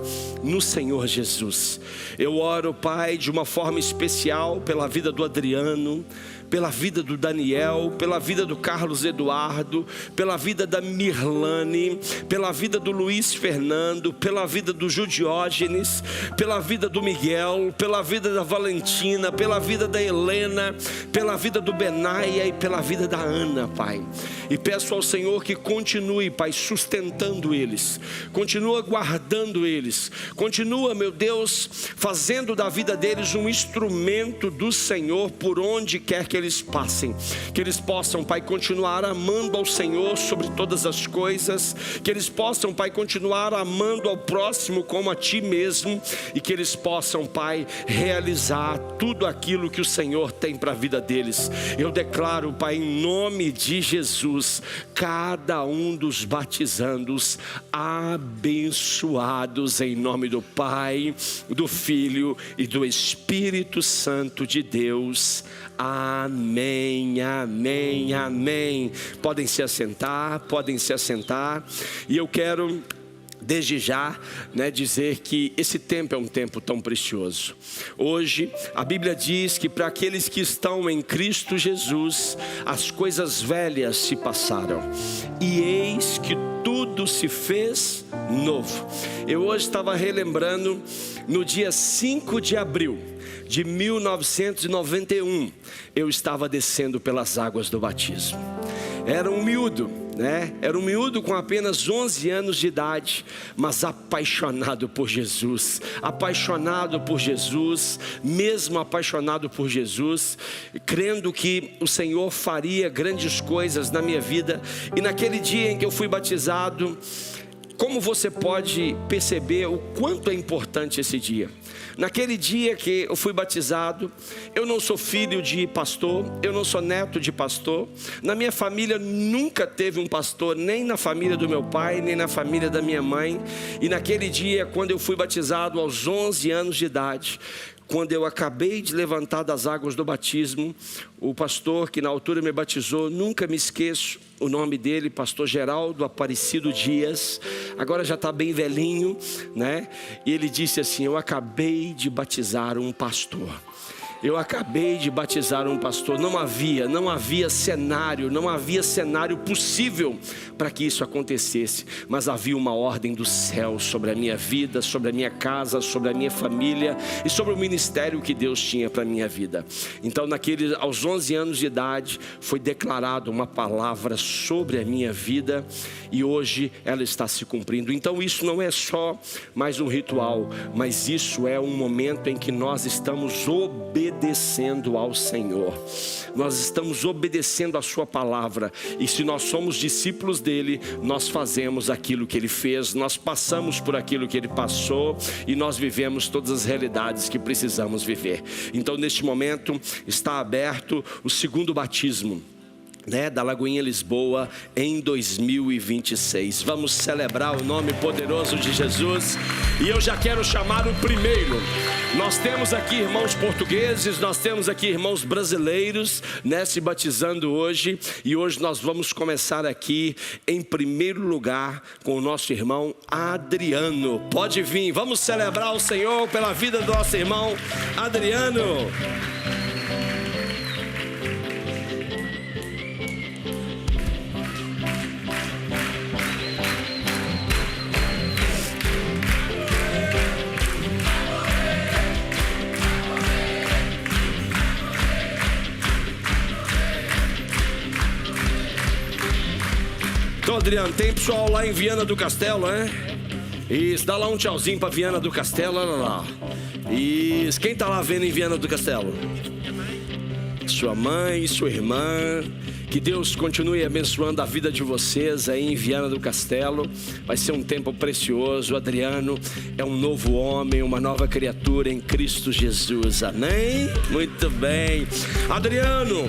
no Senhor Jesus. Eu oro, Pai, de uma forma especial pela vida do Adriano, pela vida do Daniel, pela vida do Carlos Eduardo, pela vida da Mirlane, pela vida do Luiz Fernando, pela vida do Judiógenes, pela vida do Miguel, pela vida da Valentina, pela vida da Helena, pela vida do Benaia e pela vida da Ana, Pai. E peço ao Senhor que continue, Pai, sustentando eles, continua guardando eles, continua, meu Deus, fazendo da vida deles um instrumento do Senhor por onde quer que eles passem, que eles possam, Pai, continuar amando ao Senhor sobre todas as coisas, que eles possam, Pai, continuar amando ao próximo como a Ti mesmo, e que eles possam, Pai, realizar tudo aquilo que o Senhor tem para a vida deles. Eu declaro, Pai, em nome de Jesus, cada um dos batizandos abençoados em nome do Pai, do Filho e do Espírito Santo de Deus. Amém, amém, amém. Podem se assentar, e eu quero desde já, dizer que esse tempo é um tempo tão precioso. Hoje a Bíblia diz que para aqueles que estão em Cristo Jesus, as coisas velhas se passaram e eis que tudo se fez novo. Eu hoje estava relembrando, no dia 5 de abril de 1991, eu estava descendo pelas águas do batismo. Era um miúdo, né? Era um miúdo com apenas 11 anos de idade, mas apaixonado por Jesus, mesmo apaixonado por Jesus, crendo que o Senhor faria grandes coisas na minha vida. E naquele dia em que eu fui batizado, como você pode perceber o quanto é importante esse dia? Naquele dia que eu fui batizado, eu não sou filho de pastor, eu não sou neto de pastor. Na minha família nunca teve um pastor, nem na família do meu pai, nem na família da minha mãe. E naquele dia, quando eu fui batizado aos 11 anos de idade, quando eu acabei de levantar das águas do batismo, o pastor que na altura me batizou, nunca me esqueço o nome dele, pastor Geraldo Aparecido Dias, agora já está bem velhinho, né? E ele disse assim: eu acabei de batizar um pastor. Eu acabei de batizar um pastor. Não havia cenário possível para que isso acontecesse, mas havia uma ordem do céu sobre a minha vida, sobre a minha casa, sobre a minha família e sobre o ministério que Deus tinha para a minha vida. Então aos 11 anos de idade foi declarada uma palavra sobre a minha vida e hoje ela está se cumprindo. Então isso não é só mais um ritual, mas isso é um momento em que nós estamos obedecendo ao Senhor. Nós estamos obedecendo a sua palavra. E se nós somos discípulos dele, nós fazemos aquilo que ele fez, nós passamos por aquilo que ele passou e nós vivemos todas as realidades que precisamos viver. Então neste momento está aberto o segundo batismo, né, da Lagoinha Lisboa em 2026. Vamos celebrar o nome poderoso de Jesus. E eu já quero chamar o primeiro. Nós temos aqui irmãos portugueses, nós temos aqui irmãos brasileiros, né, se batizando hoje. E hoje nós vamos começar aqui em primeiro lugar com o nosso irmão Adriano. Pode vir, vamos celebrar o Senhor pela vida do nosso irmão Adriano. Então, Adriano, tem pessoal lá em Viana do Castelo, né? Isso, dá lá um tchauzinho pra Viana do Castelo, olha lá. Isso, quem tá lá vendo em Viana do Castelo? Sua mãe, sua irmã. Que Deus continue abençoando a vida de vocês aí em Viana do Castelo. Vai ser um tempo precioso. Adriano é um novo homem, uma nova criatura em Cristo Jesus. Amém? Muito bem. Adriano,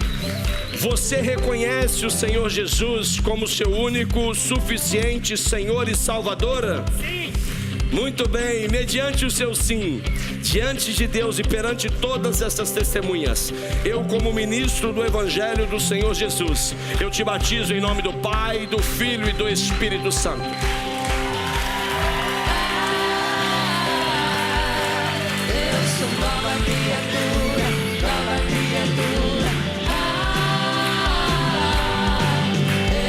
você reconhece o Senhor Jesus como seu único, suficiente Senhor e Salvador? Sim. Muito bem, mediante o seu sim, diante de Deus e perante todas essas testemunhas, eu como ministro do Evangelho do Senhor Jesus, eu te batizo em nome do Pai, do Filho e do Espírito Santo. Eu sou nova criatura, nova criatura.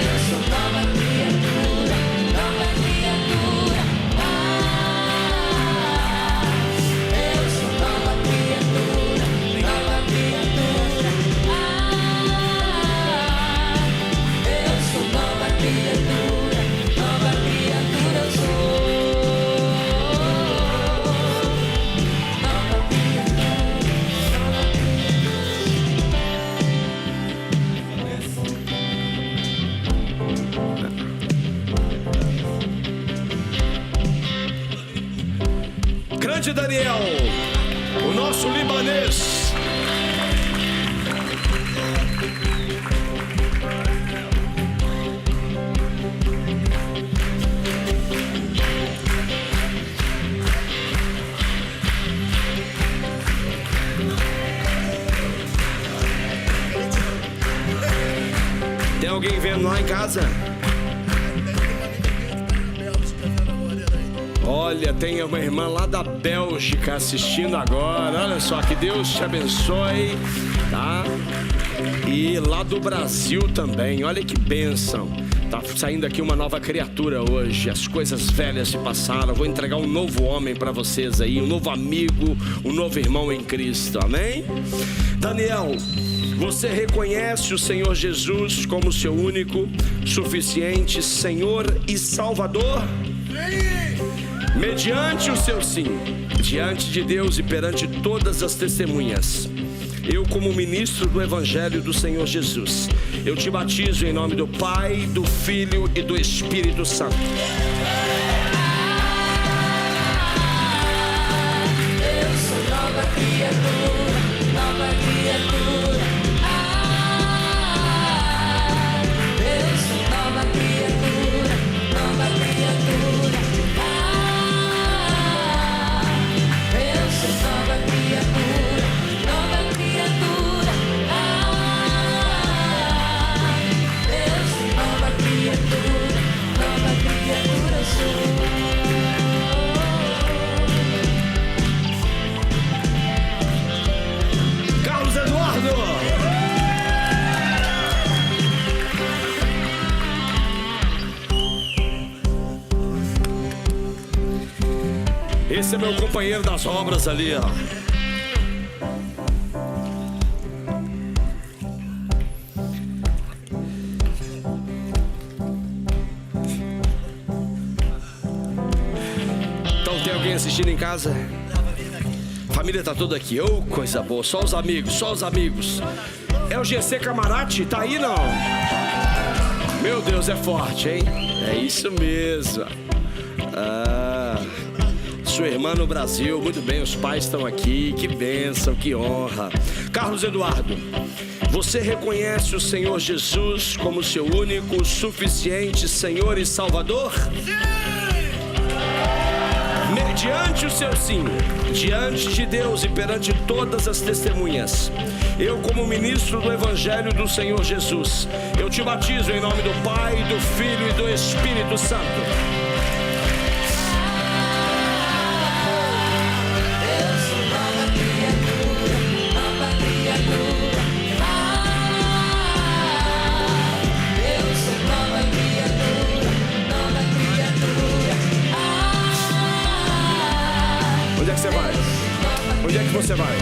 Eu sou nova criatura, nova criatura. Eu sou nova criatura, nova criatura. Eu sou nova criatura, nova criatura eu sou. Nova criatura, Grande Daniel, o nosso libanês. Tem alguém vendo lá em casa? Olha, tem uma irmã lá da Bélgica assistindo agora. Olha só, que Deus te abençoe, tá? E lá do Brasil também, olha que bênção. Está saindo aqui uma nova criatura hoje. As coisas velhas se passaram. Vou entregar um novo homem para vocês aí, um novo amigo, um novo irmão em Cristo. Amém? Daniel, você reconhece o Senhor Jesus como seu único, suficiente Senhor e Salvador? Mediante o seu sim, diante de Deus e perante todas as testemunhas, eu, como ministro do Evangelho do Senhor Jesus, eu te batizo em nome do Pai, do Filho e do Espírito Santo. Eu sou nova criatura, nova criatura. Eu sou nova criatura, nova criatura. Eu sou nova criatura, nova criatura. Eu sou nova criatura, nova criatura sou. Carlos Eduardo! Esse é meu companheiro das obras ali, ó. Então tem alguém assistindo em casa? A família tá toda aqui. Oh, coisa boa. Só os amigos, só os amigos. É o GC Camarate? Tá aí não? Meu Deus, é forte, hein? É isso mesmo. Sua irmã no Brasil. Muito bem, os pais estão aqui. Que bênção, que honra. Carlos Eduardo, você reconhece o Senhor Jesus como seu único, suficiente Senhor e Salvador? Mediante o seu sim, diante de Deus e perante todas as testemunhas, eu, como ministro do Evangelho do Senhor Jesus, eu te batizo em nome do Pai, do Filho e do Espírito Santo. Eu sou nova criatura, nova criatura. Eu sou nova criatura, nova criatura. Onde é que você vai? Onde é que você vai?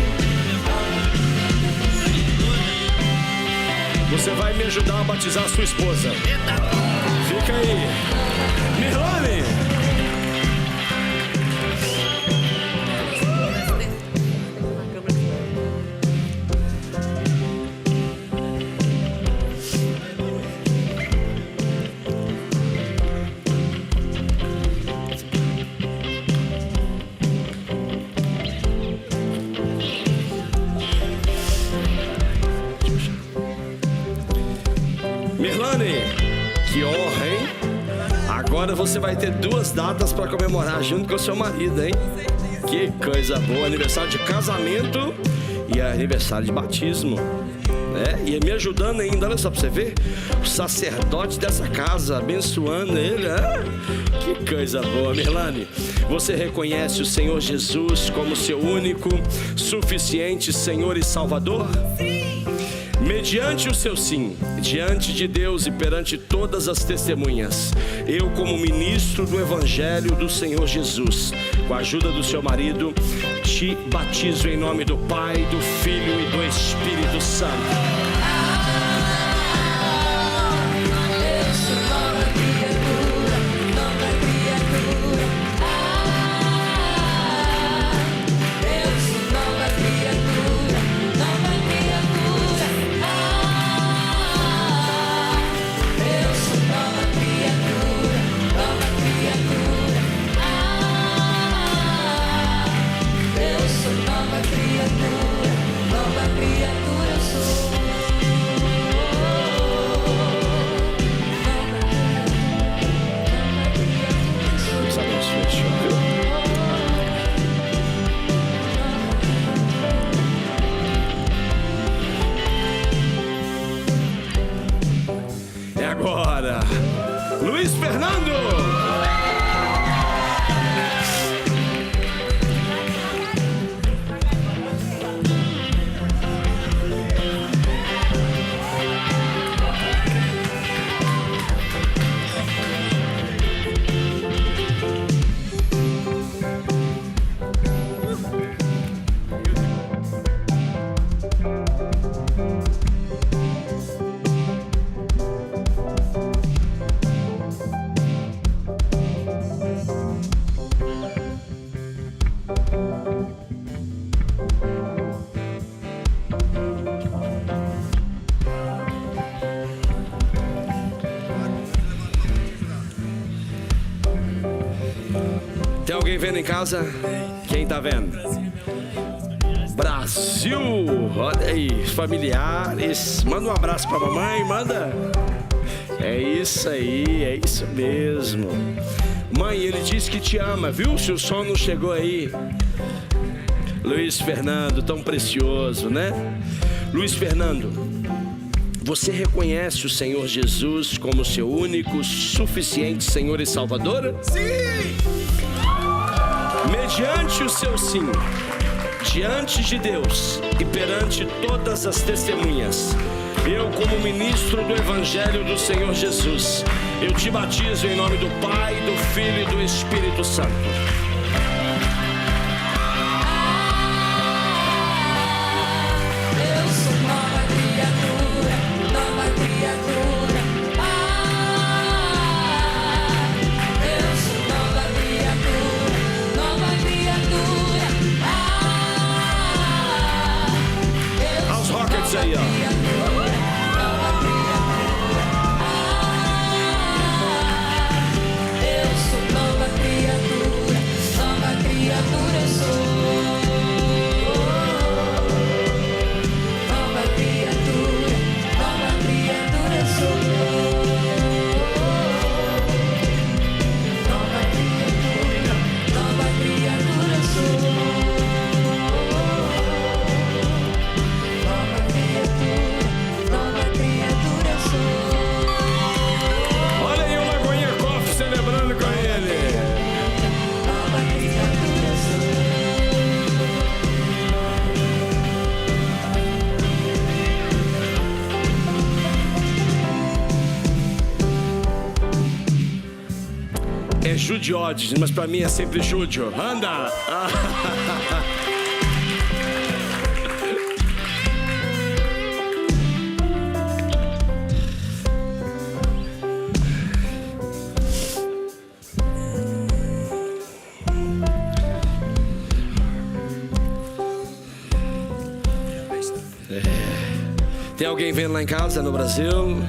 Você vai me ajudar a batizar a sua esposa. Fica aí. Mirlane! Mirlane, que honra, hein? Agora você vai ter 2 datas para comemorar junto com o seu marido, hein? Que coisa boa, aniversário de casamento e aniversário de batismo, né? E me ajudando ainda, olha só pra você ver, o sacerdote dessa casa, abençoando ele, que coisa boa. Mirlane, você reconhece o Senhor Jesus como seu único, suficiente Senhor e Salvador? Sim! Mediante o seu sim, diante de Deus e perante todas as testemunhas, eu, como ministro do Evangelho do Senhor Jesus, com a ajuda do seu marido, te batizo em nome do Pai, do Filho e do Espírito Santo. Eu sou nova criatura, nova criatura. Eu sou nova criatura, nova criatura. Eu sou nova criatura, nova criatura. Eu sou nova criatura, nova criatura sou. alguém vendo em casa? Quem tá vendo? Brasil! Olha aí, familiares. Manda um abraço pra mamãe, manda. É isso aí, é isso mesmo. Mãe, ele disse que te ama, viu? Se o som não chegou aí. Luiz Fernando, tão precioso, né? Luiz Fernando, você reconhece o Senhor Jesus como seu único, suficiente Senhor e Salvador? Sim! Mediante o seu sim, diante de Deus e perante todas as testemunhas, eu, como ministro do Evangelho do Senhor Jesus, eu te batizo em nome do Pai, do Filho e do Espírito Santo. Eu sou nova criatura, nova criatura. Eu sou nova criatura, nova criatura. Aos Rockets aí, ó. Eu sou nova criatura, nova criatura eu sou. Nova criatura eu sou. Nova criatura eu sou. Nova criatura eu sou. Olha aí o Lagoinha Coffee celebrando com ele. Nova criatura eu sou. É Judiódes, mas pra mim é sempre Júdio. Anda! Tem alguém vendo lá em casa, no Brasil?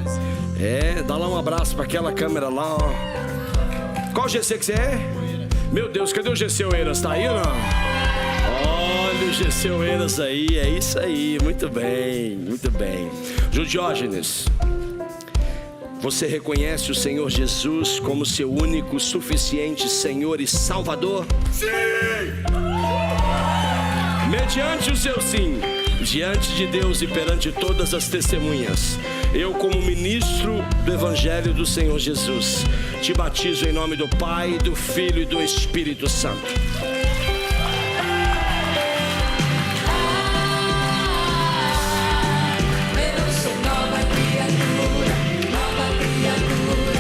Dá lá um abraço pra aquela câmera lá, ó. Qual GC que você é? Meu Deus, cadê o GC Oeiras? Tá aí ou não? Olha o GC Oeiras aí, é isso aí, muito bem, muito bem. Judiógenes, você reconhece o Senhor Jesus como seu único, suficiente Senhor e Salvador? Sim! Mediante o seu sim, diante de Deus e perante todas as testemunhas, eu, como ministro do Evangelho do Senhor Jesus, te batizo em nome do Pai, do Filho e do Espírito Santo. Eu sou nova criatura, nova criatura.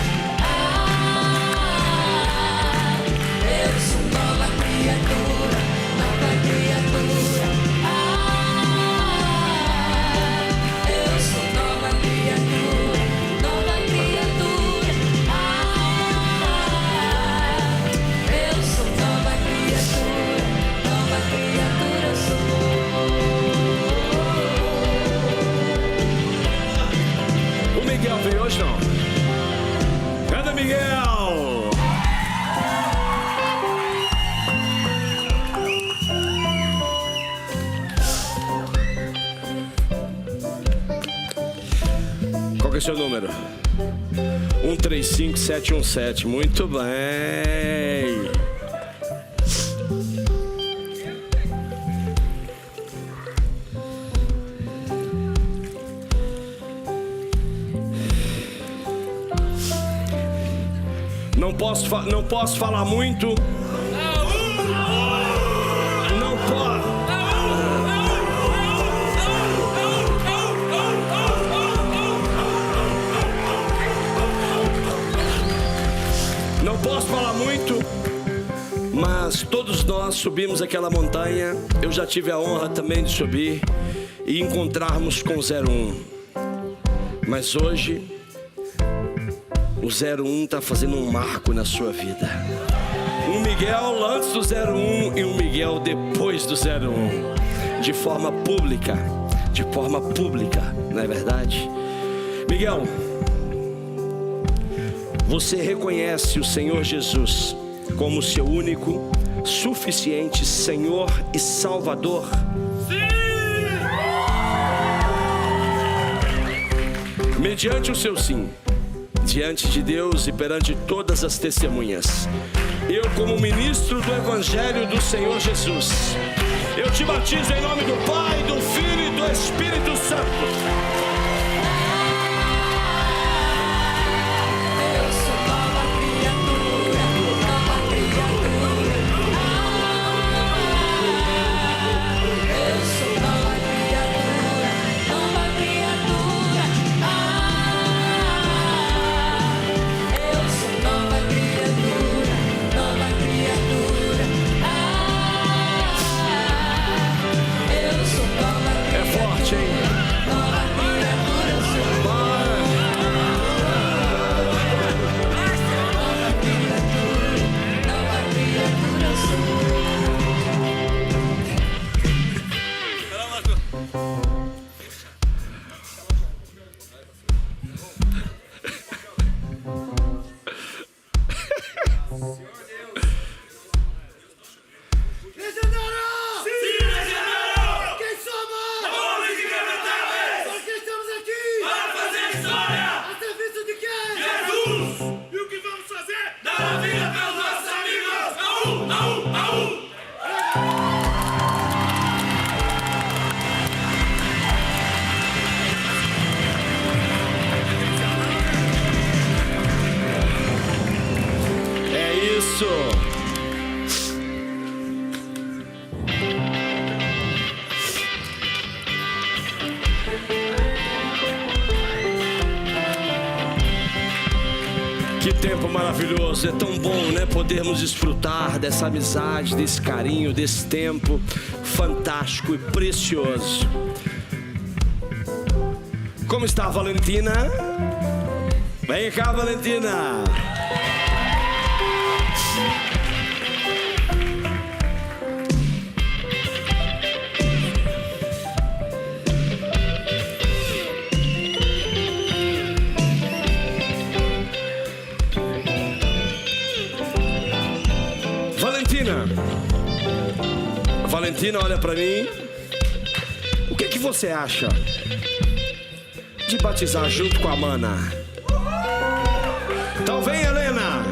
Eu sou nova criatura, nova criatura. Eu sou nova criatura, nova criatura. Eu sou nova criatura, nova criatura eu sou. O Miguel veio hoje não? Cadê Miguel? Qual que é o seu número? 135717. Muito bem. Não posso falar muito. Não posso. Não posso falar muito, mas todos nós subimos aquela montanha. Eu já tive a honra também de subir e encontrarmos com o 01. Mas hoje o 01 está fazendo um marco na sua vida. Um Miguel antes do 01 e um Miguel depois do 01. De forma pública, não é verdade? Miguel, você reconhece o Senhor Jesus como seu único, suficiente Senhor e Salvador? Mediante o seu sim, diante de Deus e perante todas as testemunhas, eu, como ministro do Evangelho do Senhor Jesus, eu te batizo em nome do Pai, do Filho e do Espírito Santo. Que tempo maravilhoso, é tão bom, né? Podermos desfrutar dessa amizade, desse carinho, desse tempo fantástico e precioso. Como está a Valentina? Vem cá, Valentina. Valentina, olha pra mim. O que você acha de batizar junto com a mana? Então vem, Helena.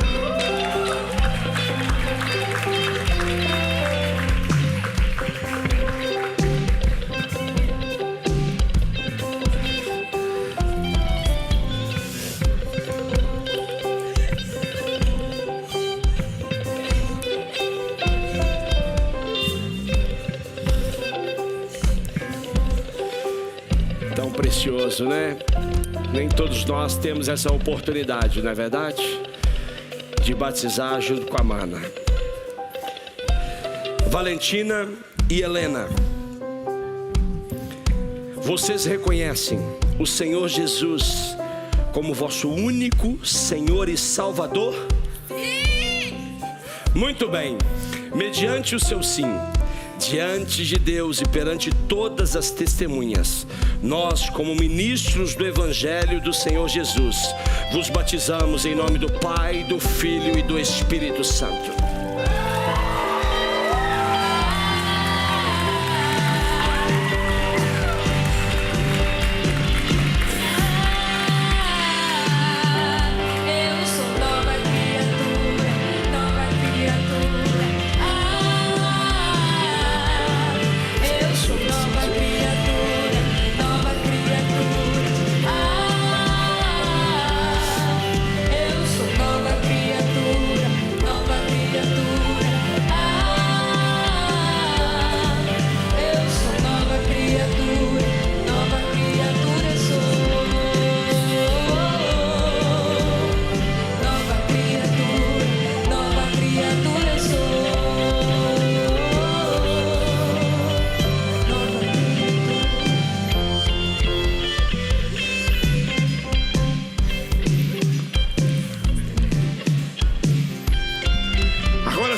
Tão precioso, né? Nem todos nós temos essa oportunidade, não é verdade? De batizar junto com a mana. Valentina e Helena, vocês reconhecem o Senhor Jesus como vosso único Senhor e Salvador? Sim! Muito bem. Mediante o seu sim, diante de Deus e perante todas as testemunhas, nós, como ministros do Evangelho do Senhor Jesus, vos batizamos em nome do Pai, do Filho e do Espírito Santo.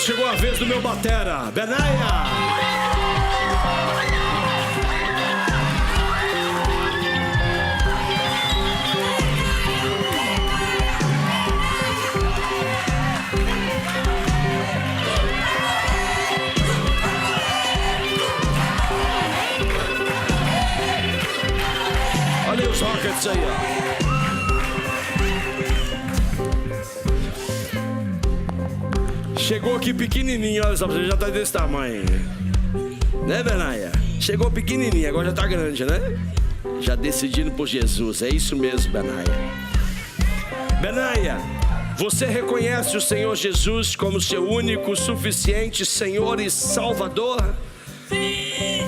Chegou a vez do meu batera, Benaia. Isso aí, ó. Chegou aqui pequenininho, olha só, você já tá desse tamanho. Né, Benaia? Chegou pequenininho, agora já tá grande, né? Já decidindo por Jesus, é isso mesmo, Benaia. Benaia, você reconhece o Senhor Jesus como seu único, suficiente Senhor e Salvador? Sim.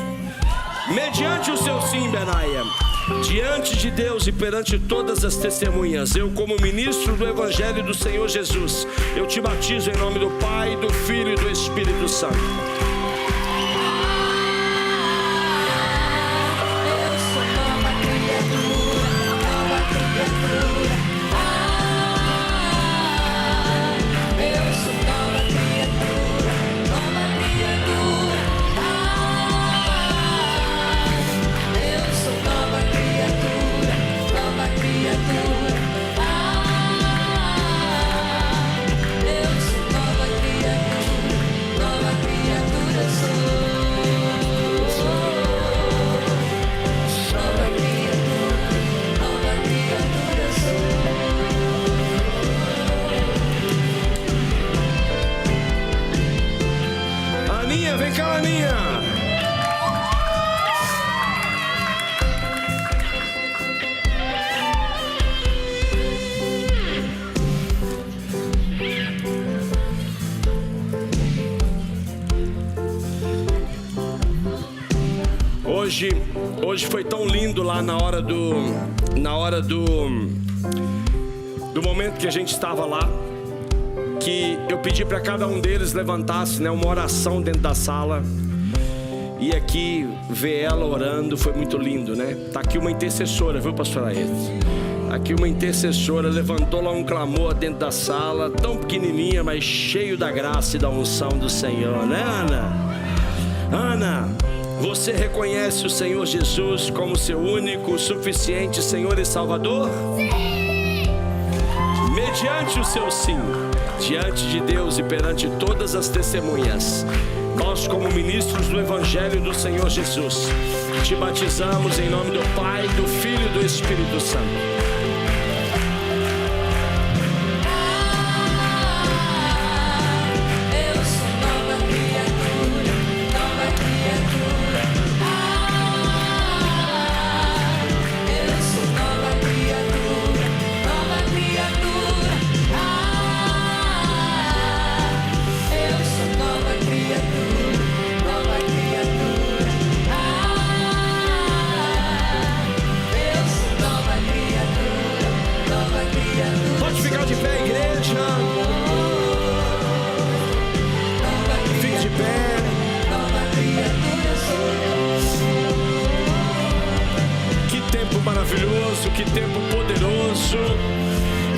Mediante o seu sim, Benaia, diante de Deus e perante todas as testemunhas, eu como ministro do Evangelho do Senhor Jesus, eu te batizo em nome do Pai, do Filho e do Espírito Santo. Vem cá, Aninha. Hoje foi tão lindo lá na hora do momento que a gente estava lá, que eu pedi para cada um deles levantasse, né, uma oração dentro da sala. E aqui ver ela orando foi muito lindo, né? Tá aqui uma intercessora, viu, pastor Ayrton? Aqui uma intercessora levantou lá um clamor dentro da sala, tão pequenininha, mas cheio da graça e da unção do Senhor, né, Ana? Ana, você reconhece o Senhor Jesus como seu único, suficiente Senhor e Salvador? Sim! Mediante o seu sim, diante de Deus e perante todas as testemunhas, nós como ministros do Evangelho do Senhor Jesus, te batizamos em nome do Pai, do Filho e do Espírito Santo. Que tempo poderoso.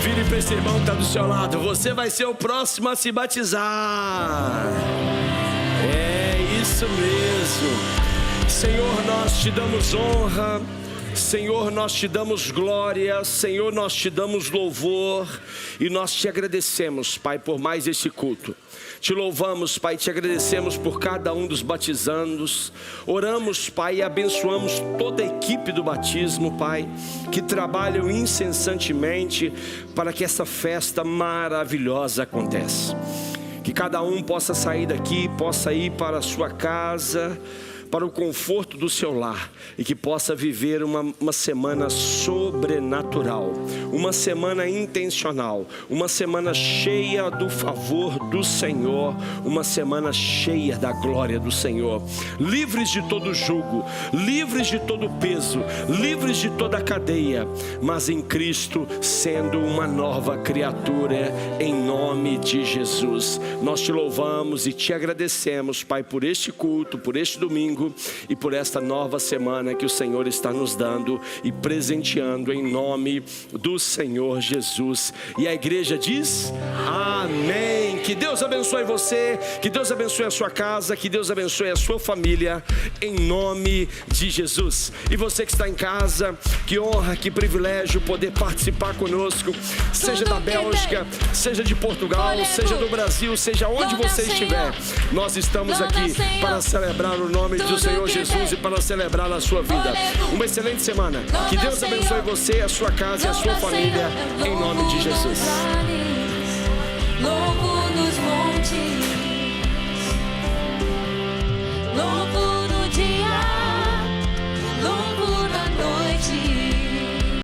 Vire para esse irmão que está do seu lado. Você vai ser o próximo a se batizar. É isso mesmo. Senhor, nós te damos honra. Senhor, nós te damos glória. Senhor, nós te damos louvor. E nós te agradecemos, Pai, por mais esse culto. Te louvamos, Pai, te agradecemos por cada um dos batizandos. Oramos, Pai, e abençoamos toda a equipe do batismo, Pai, que trabalham incessantemente para que essa festa maravilhosa aconteça. Que cada um possa sair daqui, possa ir para a sua casa, para o conforto do seu lar, e que possa viver uma semana sobrenatural, uma semana intencional, uma semana cheia do favor do Senhor, uma semana cheia da glória do Senhor, livres de todo jugo, livres de todo peso, livres de toda cadeia, mas em Cristo sendo uma nova criatura, em nome de Jesus. Nós te louvamos e te agradecemos, Pai, por este culto, por este domingo e por esta nova semana que o Senhor está nos dando e presenteando em nome do Senhor Jesus. E a igreja diz amém. Que Deus abençoe você, que Deus abençoe a sua casa, que Deus abençoe a sua família, em nome de Jesus. E você que está em casa, que honra, que privilégio poder participar conosco, seja da Bélgica, seja de Portugal, seja do Brasil, seja onde você estiver. Nós estamos aqui para celebrar o nome do Senhor Jesus e para celebrar a sua vida. Uma excelente semana. Que Deus abençoe você, a sua casa e a sua família, em nome de Jesus. Louvo